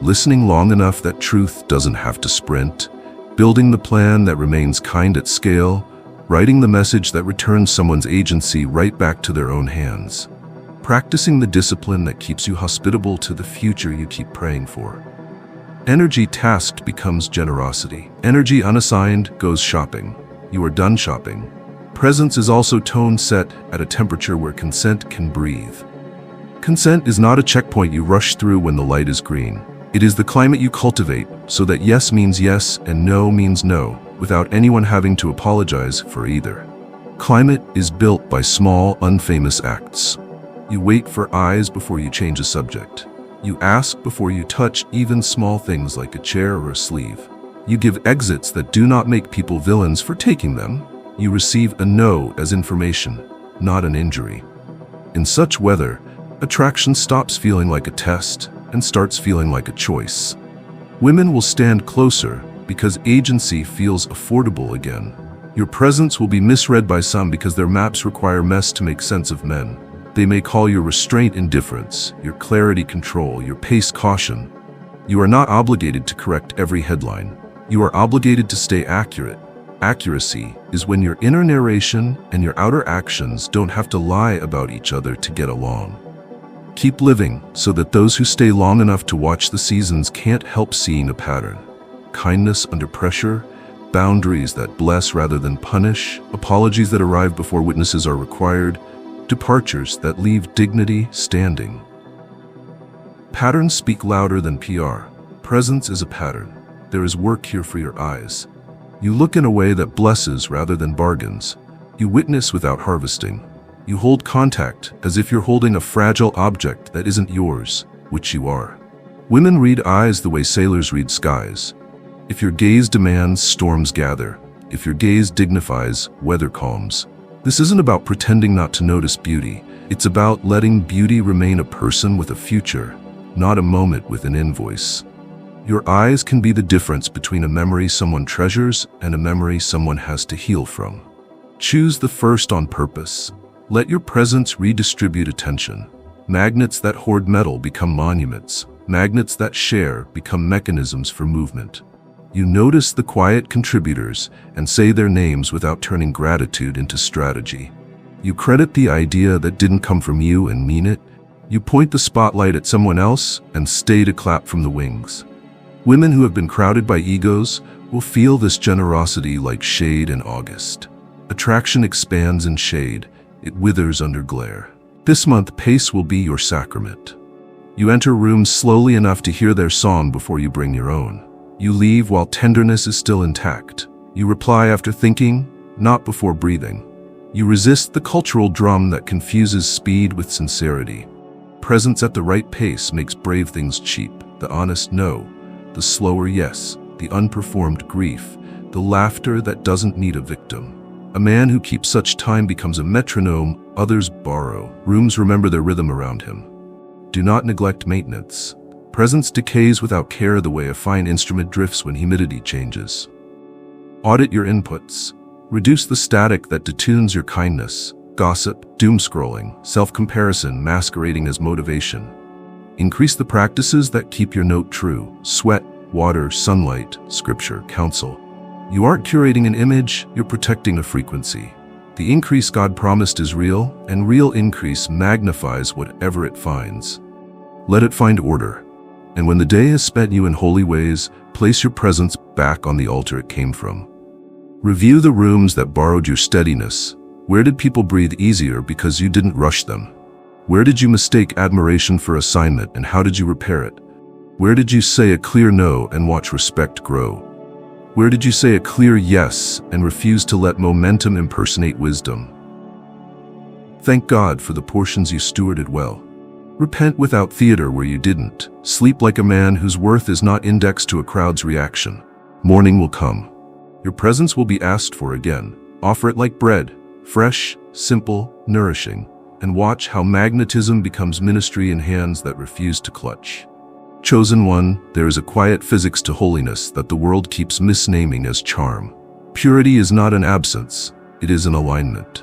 Listening long enough that truth doesn't have to sprint. Building the plan that remains kind at scale, writing the message that returns someone's agency right back to their own hands. Practicing the discipline that keeps you hospitable to the future you keep praying for. Energy tasked becomes generosity. Energy unassigned goes shopping. You are done shopping. Presence is also tone set at a temperature where consent can breathe. Consent is not a checkpoint you rush through when the light is green. It is the climate you cultivate so that yes means yes and no means no, without anyone having to apologize for either. Climate is built by small, unfamous acts. You wait for eyes before you change a subject. You ask before you touch even small things like a chair or a sleeve. You give exits that do not make people villains for taking them. You receive a no as information, not an injury. In such weather, attraction stops feeling like a test and starts feeling like a choice. Women will stand closer because agency feels affordable again. Your presence will be misread by some because their maps require mess to make sense of men. They may call your restraint indifference, your clarity control, your pace caution. You are not obligated to correct every headline. You are obligated to stay accurate. Accuracy is when your inner narration and your outer actions don't have to lie about each other to get along. Keep living so that those who stay long enough to watch the seasons can't help seeing a pattern. Kindness under pressure, boundaries that bless rather than punish, apologies that arrive before witnesses are required, departures that leave dignity standing. Patterns speak louder than PR. Presence is a pattern. There is work here for your eyes. You look in a way that blesses rather than bargains. You witness without harvesting. You hold contact as if you're holding a fragile object that isn't yours, which you are. Women read eyes the way sailors read skies. If your gaze demands, storms gather. If your gaze dignifies, weather calms. This isn't about pretending not to notice beauty. It's about letting beauty remain a person with a future, not a moment with an invoice. Your eyes can be the difference between a memory someone treasures and a memory someone has to heal from. Choose the first on purpose. Let your presence redistribute attention. Magnets that hoard metal become monuments. Magnets that share become mechanisms for movement. You notice the quiet contributors and say their names without turning gratitude into strategy. You credit the idea that didn't come from you and mean it. You point the spotlight at someone else and stay to clap from the wings. Women who have been crowded by egos will feel this generosity like shade in August. Attraction expands in shade. It withers under glare. This month, pace will be your sacrament. You enter rooms slowly enough to hear their song before you bring your own. You leave while tenderness is still intact. You reply after thinking, not before breathing. You resist the cultural drum that confuses speed with sincerity. Presence at the right pace makes brave things cheap. The honest no, the slower yes, the unperformed grief, the laughter that doesn't need a victim. A man who keeps such time becomes a metronome others borrow. Rooms remember their rhythm around him. Do not neglect maintenance. Presence decays without care the way a fine instrument drifts when humidity changes. Audit your inputs. Reduce the static that detunes your kindness. Gossip, doom scrolling, self-comparison masquerading as motivation. Increase the practices that keep your note true. Sweat, water, sunlight, scripture, counsel. You aren't curating an image, you're protecting a frequency. The increase God promised is real, and real increase magnifies whatever it finds. Let it find order. And when the day has spent you in holy ways, place your presence back on the altar it came from. Review the rooms that borrowed your steadiness. Where did people breathe easier because you didn't rush them? Where did you mistake admiration for assignment, and how did you repair it? Where did you say a clear no and watch respect grow? Where did you say a clear yes and refuse to let momentum impersonate wisdom? Thank God for the portions you stewarded well. Repent without theater where you didn't. Sleep like a man whose worth is not indexed to a crowd's reaction. Morning will come. Your presence will be asked for again. Offer it like bread, fresh, simple, nourishing, and watch how magnetism becomes ministry in hands that refuse to clutch. Chosen one, there is a quiet physics to holiness that the world keeps misnaming as charm. Purity is not an absence, it is an alignment.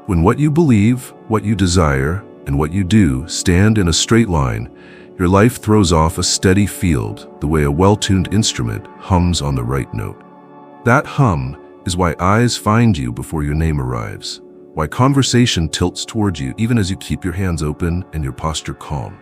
When what you believe, what you desire, and what you do stand in a straight line, your life throws off a steady field the way a well-tuned instrument hums on the right note. That hum is why eyes find you before your name arrives, why conversation tilts toward you even as you keep your hands open and your posture calm.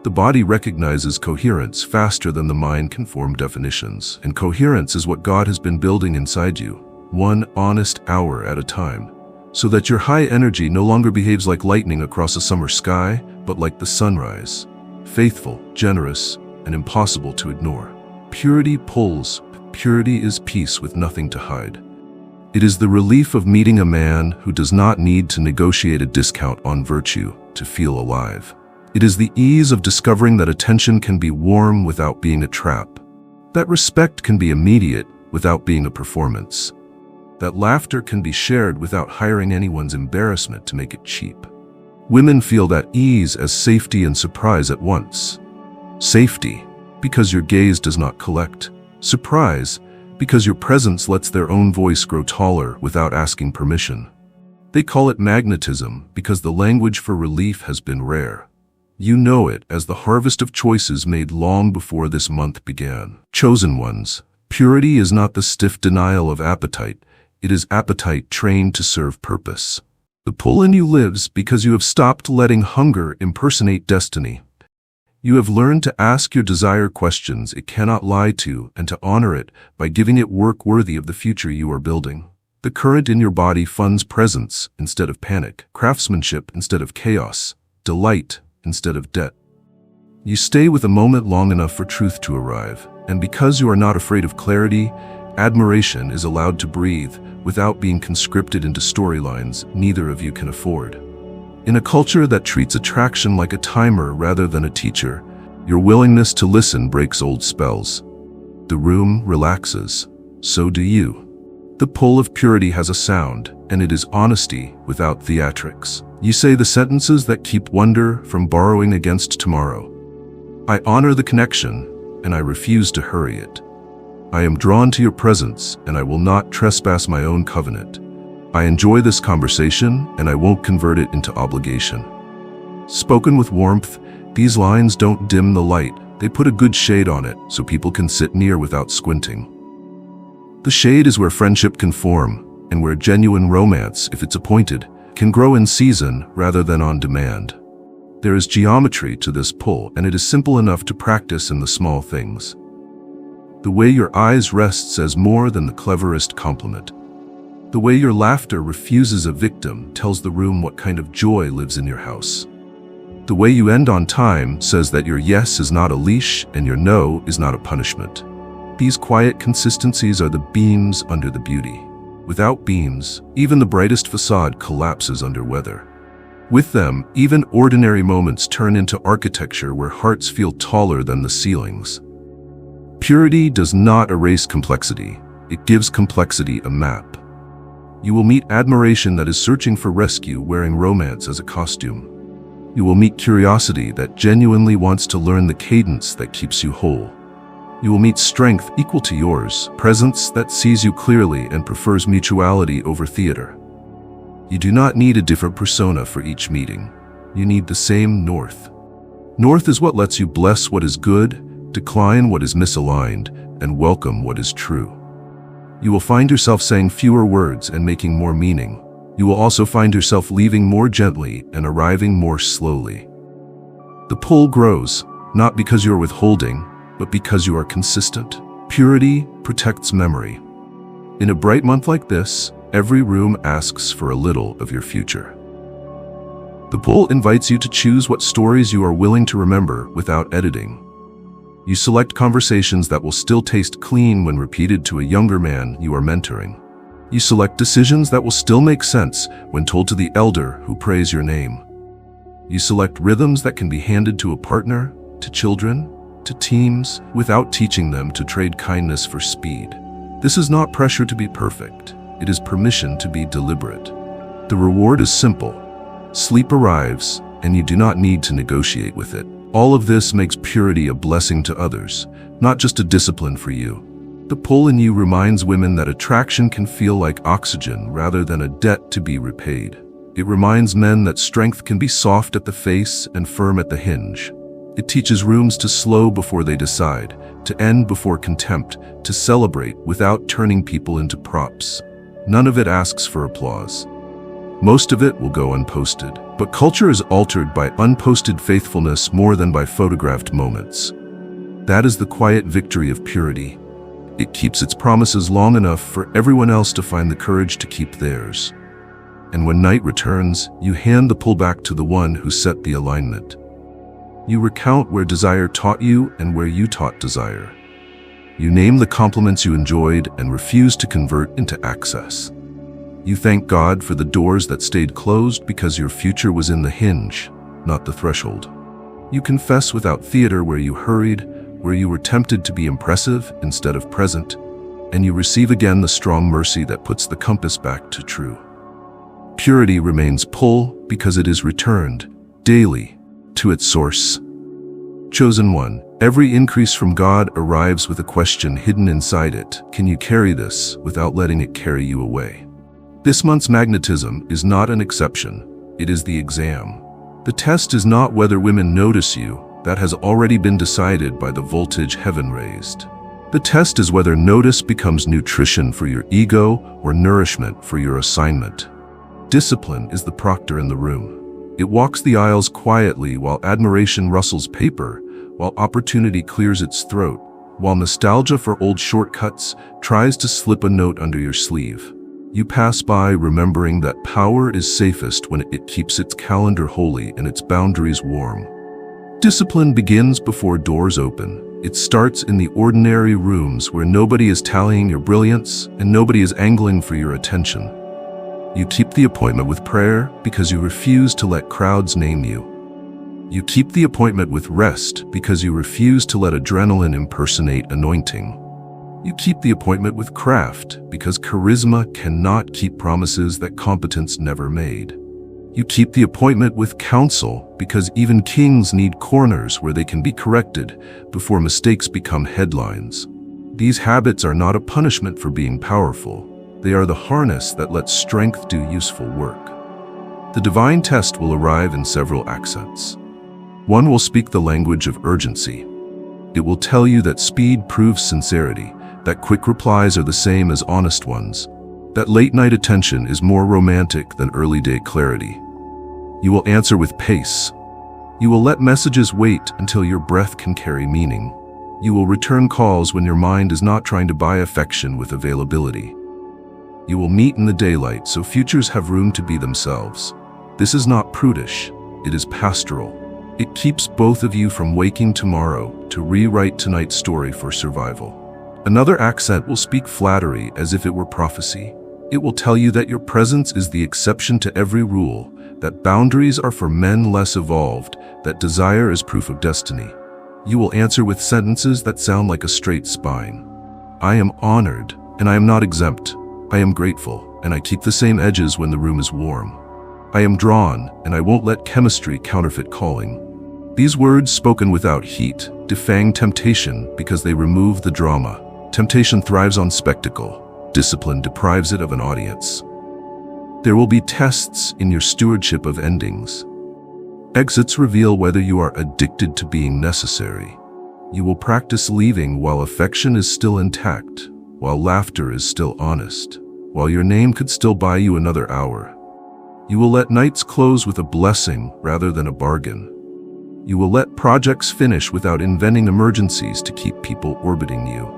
The body recognizes coherence faster than the mind can form definitions, and coherence is what God has been building inside you, one honest hour at a time, so that your high energy no longer behaves like lightning across a summer sky, but like the sunrise, faithful, generous, and impossible to ignore. Purity pulls. Purity is peace with nothing to hide. It is the relief of meeting a man who does not need to negotiate a discount on virtue to feel alive. It is the ease of discovering that attention can be warm without being a trap, that respect can be immediate without being a performance, that laughter can be shared without hiring anyone's embarrassment to make it cheap. Women feel that ease as safety and surprise at once. Safety, because your gaze does not collect. Surprise, because your presence lets their own voice grow taller without asking permission. They call it magnetism because the language for relief has been rare. You know it as the harvest of choices made long before this month began. Chosen ones, purity is not the stiff denial of appetite. It is appetite trained to serve purpose. The pull in you lives because you have stopped letting hunger impersonate destiny. You have learned to ask your desire questions it cannot lie to and to honor it by giving it work worthy of the future you are building. The current in your body funds presence instead of panic, craftsmanship instead of chaos, delight instead of debt. You stay with a moment long enough for truth to arrive, and because you are not afraid of clarity, admiration is allowed to breathe without being conscripted into storylines neither of you can afford. In a culture that treats attraction like a timer rather than a teacher, your willingness to listen breaks old spells. The room relaxes. So do you. The pull of purity has a sound, and it is honesty without theatrics. You say the sentences that keep wonder from borrowing against tomorrow. I honor the connection, and I refuse to hurry it. I am drawn to your presence, and I will not trespass my own covenant. I enjoy this conversation, and I won't convert it into obligation. Spoken with warmth, these lines don't dim the light. They put a good shade on it so people can sit near without squinting. The shade is where friendship can form, and where genuine romance, if it's appointed, can grow in season rather than on demand. There is geometry to this pull, and it is simple enough to practice in the small things. The way your eyes rest says more than the cleverest compliment. The way your laughter refuses a victim tells the room what kind of joy lives in your house. The way you end on time says that your yes is not a leash and your no is not a punishment. These quiet consistencies are the beams under the beauty. Without beams, even the brightest facade collapses under weather. With them, even ordinary moments turn into architecture where hearts feel taller than the ceilings. Purity does not erase complexity. It gives complexity a map. You will meet admiration that is searching for rescue wearing romance as a costume. You will meet curiosity that genuinely wants to learn the cadence that keeps you whole. You will meet strength equal to yours, presence that sees you clearly and prefers mutuality over theater. You do not need a different persona for each meeting. You need the same north. North is what lets you bless what is good, decline what is misaligned, and welcome what is true. You will find yourself saying fewer words and making more meaning. You will also find yourself leaving more gently and arriving more slowly. The pull grows, not because you are withholding, but because you are consistent. Purity protects memory. In a bright month like this, every room asks for a little of your future. The pull invites you to choose what stories you are willing to remember without editing. You select conversations that will still taste clean when repeated to a younger man you are mentoring. You select decisions that will still make sense when told to the elder who praise your name. You select rhythms that can be handed to a partner, to children, to teams, without teaching them to trade kindness for speed. This is not pressure to be perfect. It is permission to be deliberate. The reward is simple. Sleep arrives, and you do not need to negotiate with it. All of this makes purity a blessing to others, not just a discipline for you. The pull in you reminds women that attraction can feel like oxygen rather than a debt to be repaid. It reminds men that strength can be soft at the face and firm at the hinge. It teaches rooms to slow before they decide, to end before contempt, to celebrate without turning people into props. None of it asks for applause. Most of it will go unposted. But culture is altered by unposted faithfulness more than by photographed moments. That is the quiet victory of purity. It keeps its promises long enough for everyone else to find the courage to keep theirs. And when night returns, you hand the pull back to the one who set the alignment. You recount where desire taught you and where you taught desire. You name the compliments you enjoyed and refuse to convert into access. You thank God for the doors that stayed closed because your future was in the hinge, not the threshold. You confess without theater where you hurried, where you were tempted to be impressive instead of present, and you receive again the strong mercy that puts the compass back to true. Purity remains pull because it is returned, daily, to its source. Chosen one, every increase from God arrives with a question hidden inside it. Can you carry this without letting it carry you away? This month's magnetism is not an exception, it is the exam. The test is not whether women notice you, that has already been decided by the voltage heaven raised. The test is whether notice becomes nutrition for your ego or nourishment for your assignment. Discipline is the proctor in the room. It walks the aisles quietly while admiration rustles paper, while opportunity clears its throat, while nostalgia for old shortcuts tries to slip a note under your sleeve. You pass by remembering that power is safest when it keeps its calendar holy and its boundaries warm. Discipline begins before doors open. It starts in the ordinary rooms where nobody is tallying your brilliance and nobody is angling for your attention. You keep the appointment with prayer because you refuse to let crowds name you. You keep the appointment with rest because you refuse to let adrenaline impersonate anointing. You keep the appointment with craft because charisma cannot keep promises that competence never made. You keep the appointment with counsel because even kings need corners where they can be corrected before mistakes become headlines. These habits are not a punishment for being powerful. They are the harness that lets strength do useful work. The divine test will arrive in several accents. One will speak the language of urgency. It will tell you that speed proves sincerity, that quick replies are the same as honest ones, that late-night attention is more romantic than early-day clarity. You will answer with pace. You will let messages wait until your breath can carry meaning. You will return calls when your mind is not trying to buy affection with availability. You will meet in the daylight so futures have room to be themselves. This is not prudish, it is pastoral. It keeps both of you from waking tomorrow to rewrite tonight's story for survival. Another accent will speak flattery as if it were prophecy. It will tell you that your presence is the exception to every rule, that boundaries are for men less evolved, that desire is proof of destiny. You will answer with sentences that sound like a straight spine. I am honored, and I am not exempt. I am grateful, and I keep the same edges when the room is warm. I am drawn, and I won't let chemistry counterfeit calling. These words spoken without heat defang temptation because they remove the drama. Temptation thrives on spectacle. Discipline deprives it of an audience. There will be tests in your stewardship of endings. Exits reveal whether you are addicted to being necessary. You will practice leaving while affection is still intact, while laughter is still honest, while your name could still buy you another hour. You will let nights close with a blessing rather than a bargain. You will let projects finish without inventing emergencies to keep people orbiting you.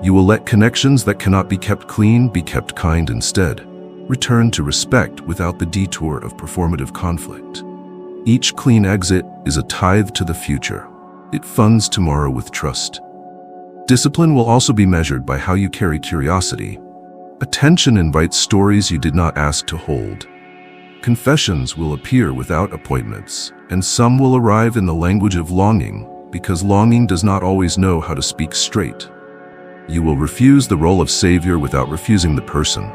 You will let connections that cannot be kept clean be kept kind instead. Return to respect without the detour of performative conflict. Each clean exit is a tithe to the future. It funds tomorrow with trust. Discipline will also be measured by how you carry curiosity. Attention invites stories you did not ask to hold. Confessions will appear without appointments, and some will arrive in the language of longing, because longing does not always know how to speak straight. You will refuse the role of savior without refusing the person.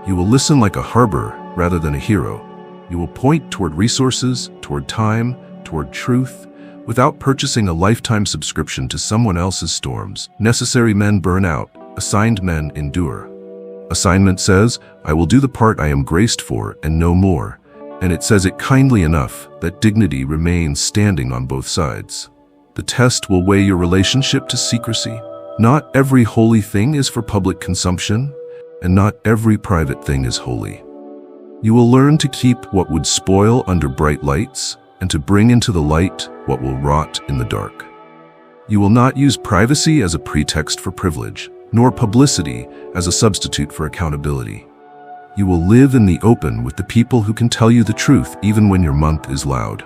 You will listen like a harbor rather than a hero. You will point toward resources, toward time, toward truth, without purchasing a lifetime subscription to someone else's storms. Necessary men burn out, assigned men endure. Assignment says, I will do the part I am graced for and no more, and it says it kindly enough that dignity remains standing on both sides. The test will weigh your relationship to secrecy. Not every holy thing is for public consumption, and not every private thing is holy. You will learn to keep what would spoil under bright lights, and to bring into the light what will rot in the dark. You will not use privacy as a pretext for privilege, nor publicity as a substitute for accountability. You will live in the open with the people who can tell you the truth even when your month is loud.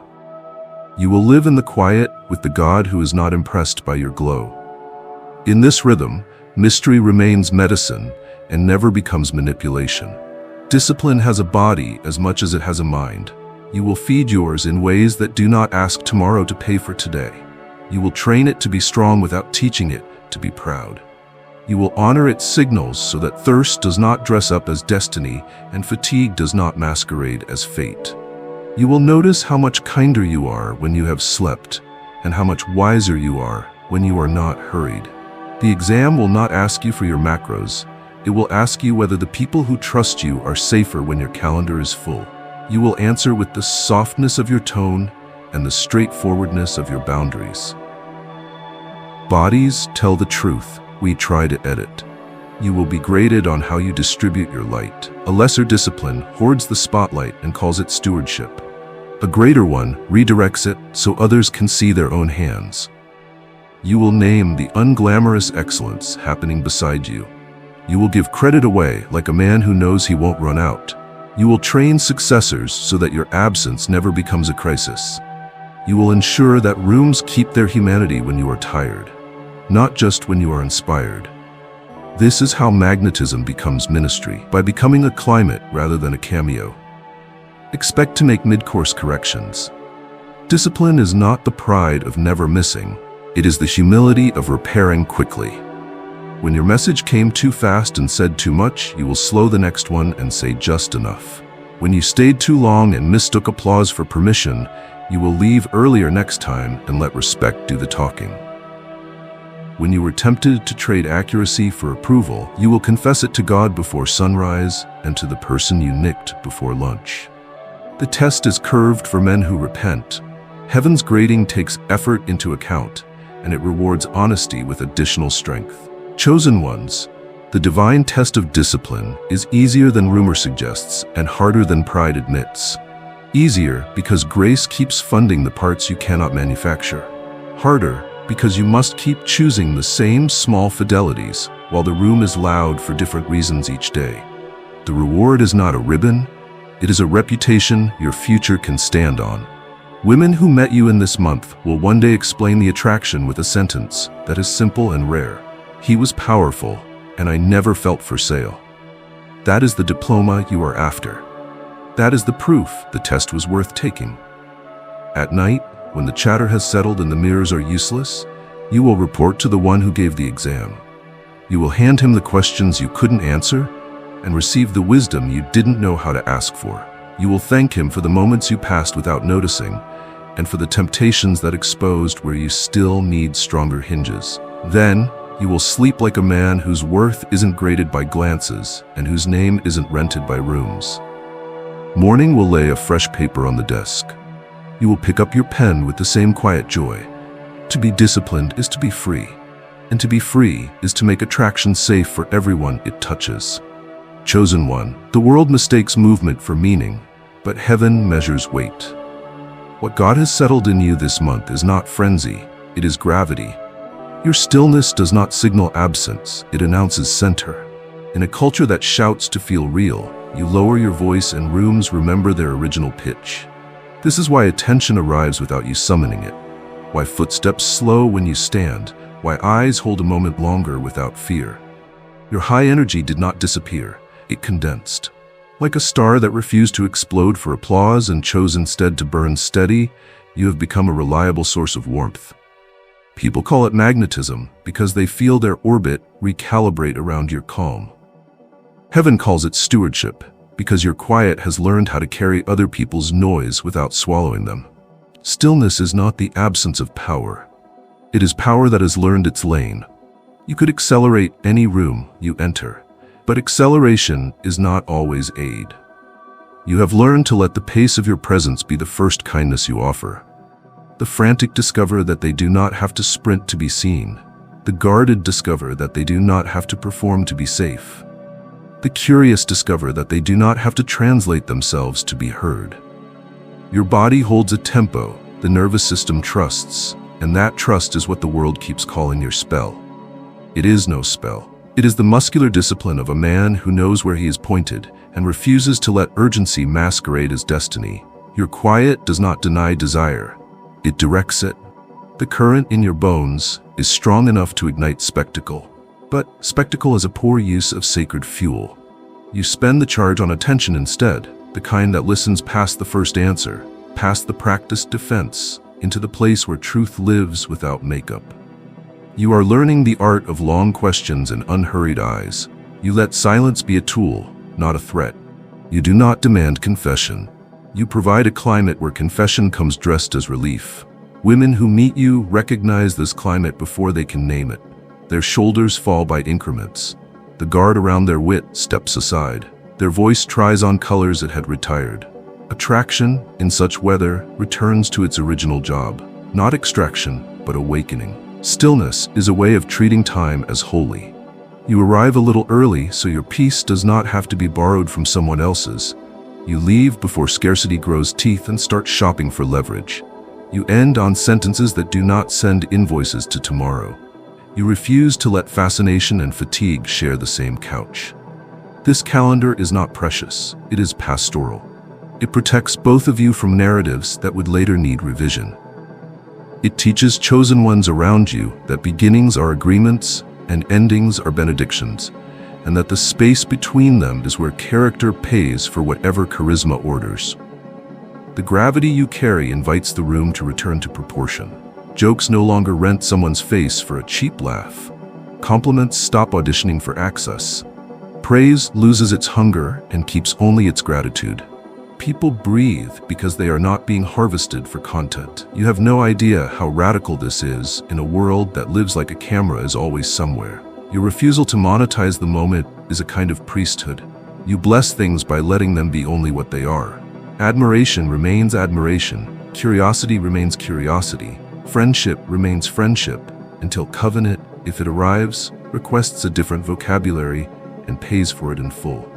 You will live in the quiet with the God who is not impressed by your glow. In this rhythm, mystery remains medicine and never becomes manipulation. Discipline has a body as much as it has a mind. You will feed yours in ways that do not ask tomorrow to pay for today. You will train it to be strong without teaching it to be proud. You will honor its signals so that thirst does not dress up as destiny and fatigue does not masquerade as fate. You will notice how much kinder you are when you have slept, and how much wiser you are when you are not hurried. The exam will not ask you for your macros. It will ask you whether the people who trust you are safer when your calendar is full. You will answer with the softness of your tone and the straightforwardness of your boundaries. Bodies tell the truth. We try to edit. You will be graded on how you distribute your light. A lesser discipline hoards the spotlight and calls it stewardship. A greater one redirects it so others can see their own hands. You will name the unglamorous excellence happening beside you. You will give credit away like a man who knows he won't run out. You will train successors so that your absence never becomes a crisis. You will ensure that rooms keep their humanity when you are tired, not just when you are inspired. This is how magnetism becomes ministry, by becoming a climate rather than a cameo. Expect to make mid-course corrections. Discipline is not the pride of never missing. It is the humility of repairing quickly. When your message came too fast and said too much, you will slow the next one and say just enough. When you stayed too long and mistook applause for permission, you will leave earlier next time and let respect do the talking. When you were tempted to trade accuracy for approval, you will confess it to God before sunrise and to the person you nicked before lunch. The test is curved for men who repent. Heaven's grading takes effort into account, and it rewards honesty with additional strength. Chosen ones, the divine test of discipline is easier than rumor suggests and harder than pride admits. Easier because grace keeps funding the parts you cannot manufacture. Harder because you must keep choosing the same small fidelities while the room is loud for different reasons each day. The reward is not a ribbon, it is a reputation your future can stand on. Women who met you in this month will one day explain the attraction with a sentence that is simple and rare. He was powerful, and I never felt for sale. That is the diploma you are after. That is the proof the test was worth taking. At night, when the chatter has settled and the mirrors are useless, you will report to the one who gave the exam. You will hand him the questions you couldn't answer and receive the wisdom you didn't know how to ask for. You will thank him for the moments you passed without noticing and for the temptations that exposed where you still need stronger hinges. Then, you will sleep like a man whose worth isn't graded by glances and whose name isn't rented by rooms. Morning will lay a fresh paper on the desk. You will pick up your pen with the same quiet joy. To be disciplined is to be free, and to be free is to make attraction safe for everyone it touches. Chosen one, the world mistakes movement for meaning, but heaven measures weight. What God has settled in you this month is not frenzy, it is gravity. Your stillness does not signal absence, it announces center. In a culture that shouts to feel real, you lower your voice and rooms remember their original pitch. This is why attention arrives without you summoning it, why footsteps slow when you stand, why eyes hold a moment longer without fear. Your high energy did not disappear, it condensed. Like a star that refused to explode for applause and chose instead to burn steady, you have become a reliable source of warmth. People call it magnetism because they feel their orbit recalibrate around your calm. Heaven calls it stewardship because your quiet has learned how to carry other people's noise without swallowing them. Stillness is not the absence of power. It is power that has learned its lane. You could accelerate any room you enter, but acceleration is not always aid. You have learned to let the pace of your presence be the first kindness you offer. The frantic discover that they do not have to sprint to be seen. The guarded discover that they do not have to perform to be safe. The curious discover that they do not have to translate themselves to be heard. Your body holds a tempo the nervous system trusts, and that trust is what the world keeps calling your spell. It is no spell. It is the muscular discipline of a man who knows where he is pointed and refuses to let urgency masquerade as destiny. Your quiet does not deny desire. it directs it. The current in your bones is strong enough to ignite spectacle. But spectacle is a poor use of sacred fuel. You spend the charge on attention instead, the kind that listens past the first answer, past the practiced defense, into the place where truth lives without makeup. You are learning the art of long questions and unhurried eyes. You let silence be a tool, not a threat. You do not demand confession. You provide a climate where confession comes dressed as relief. Women who meet you recognize this climate before they can name it. Their shoulders fall by increments. The guard around their wit steps aside. Their voice tries on colors it had retired. Attraction, in such weather, returns to its original job. Not extraction, but awakening. Stillness is a way of treating time as holy. You arrive a little early so your peace does not have to be borrowed from someone else's. You leave before scarcity grows teeth and start shopping for leverage. You end on sentences that do not send invoices to tomorrow. You refuse to let fascination and fatigue share the same couch. This calendar is not precious, it is pastoral. It protects both of you from narratives that would later need revision. It teaches chosen ones around you that beginnings are agreements and endings are benedictions, and that the space between them is where character pays for whatever charisma orders. The gravity you carry invites the room to return to proportion. Jokes no longer rent someone's face for a cheap laugh. Compliments stop auditioning for access. Praise loses its hunger and keeps only its gratitude. People breathe because they are not being harvested for content. You have no idea how radical this is in a world that lives like a camera is always somewhere. Your refusal to monetize the moment is a kind of priesthood. You bless things by letting them be only what they are. Admiration remains admiration. Curiosity remains curiosity. Friendship remains friendship until covenant, if it arrives, requests a different vocabulary and pays for it in full.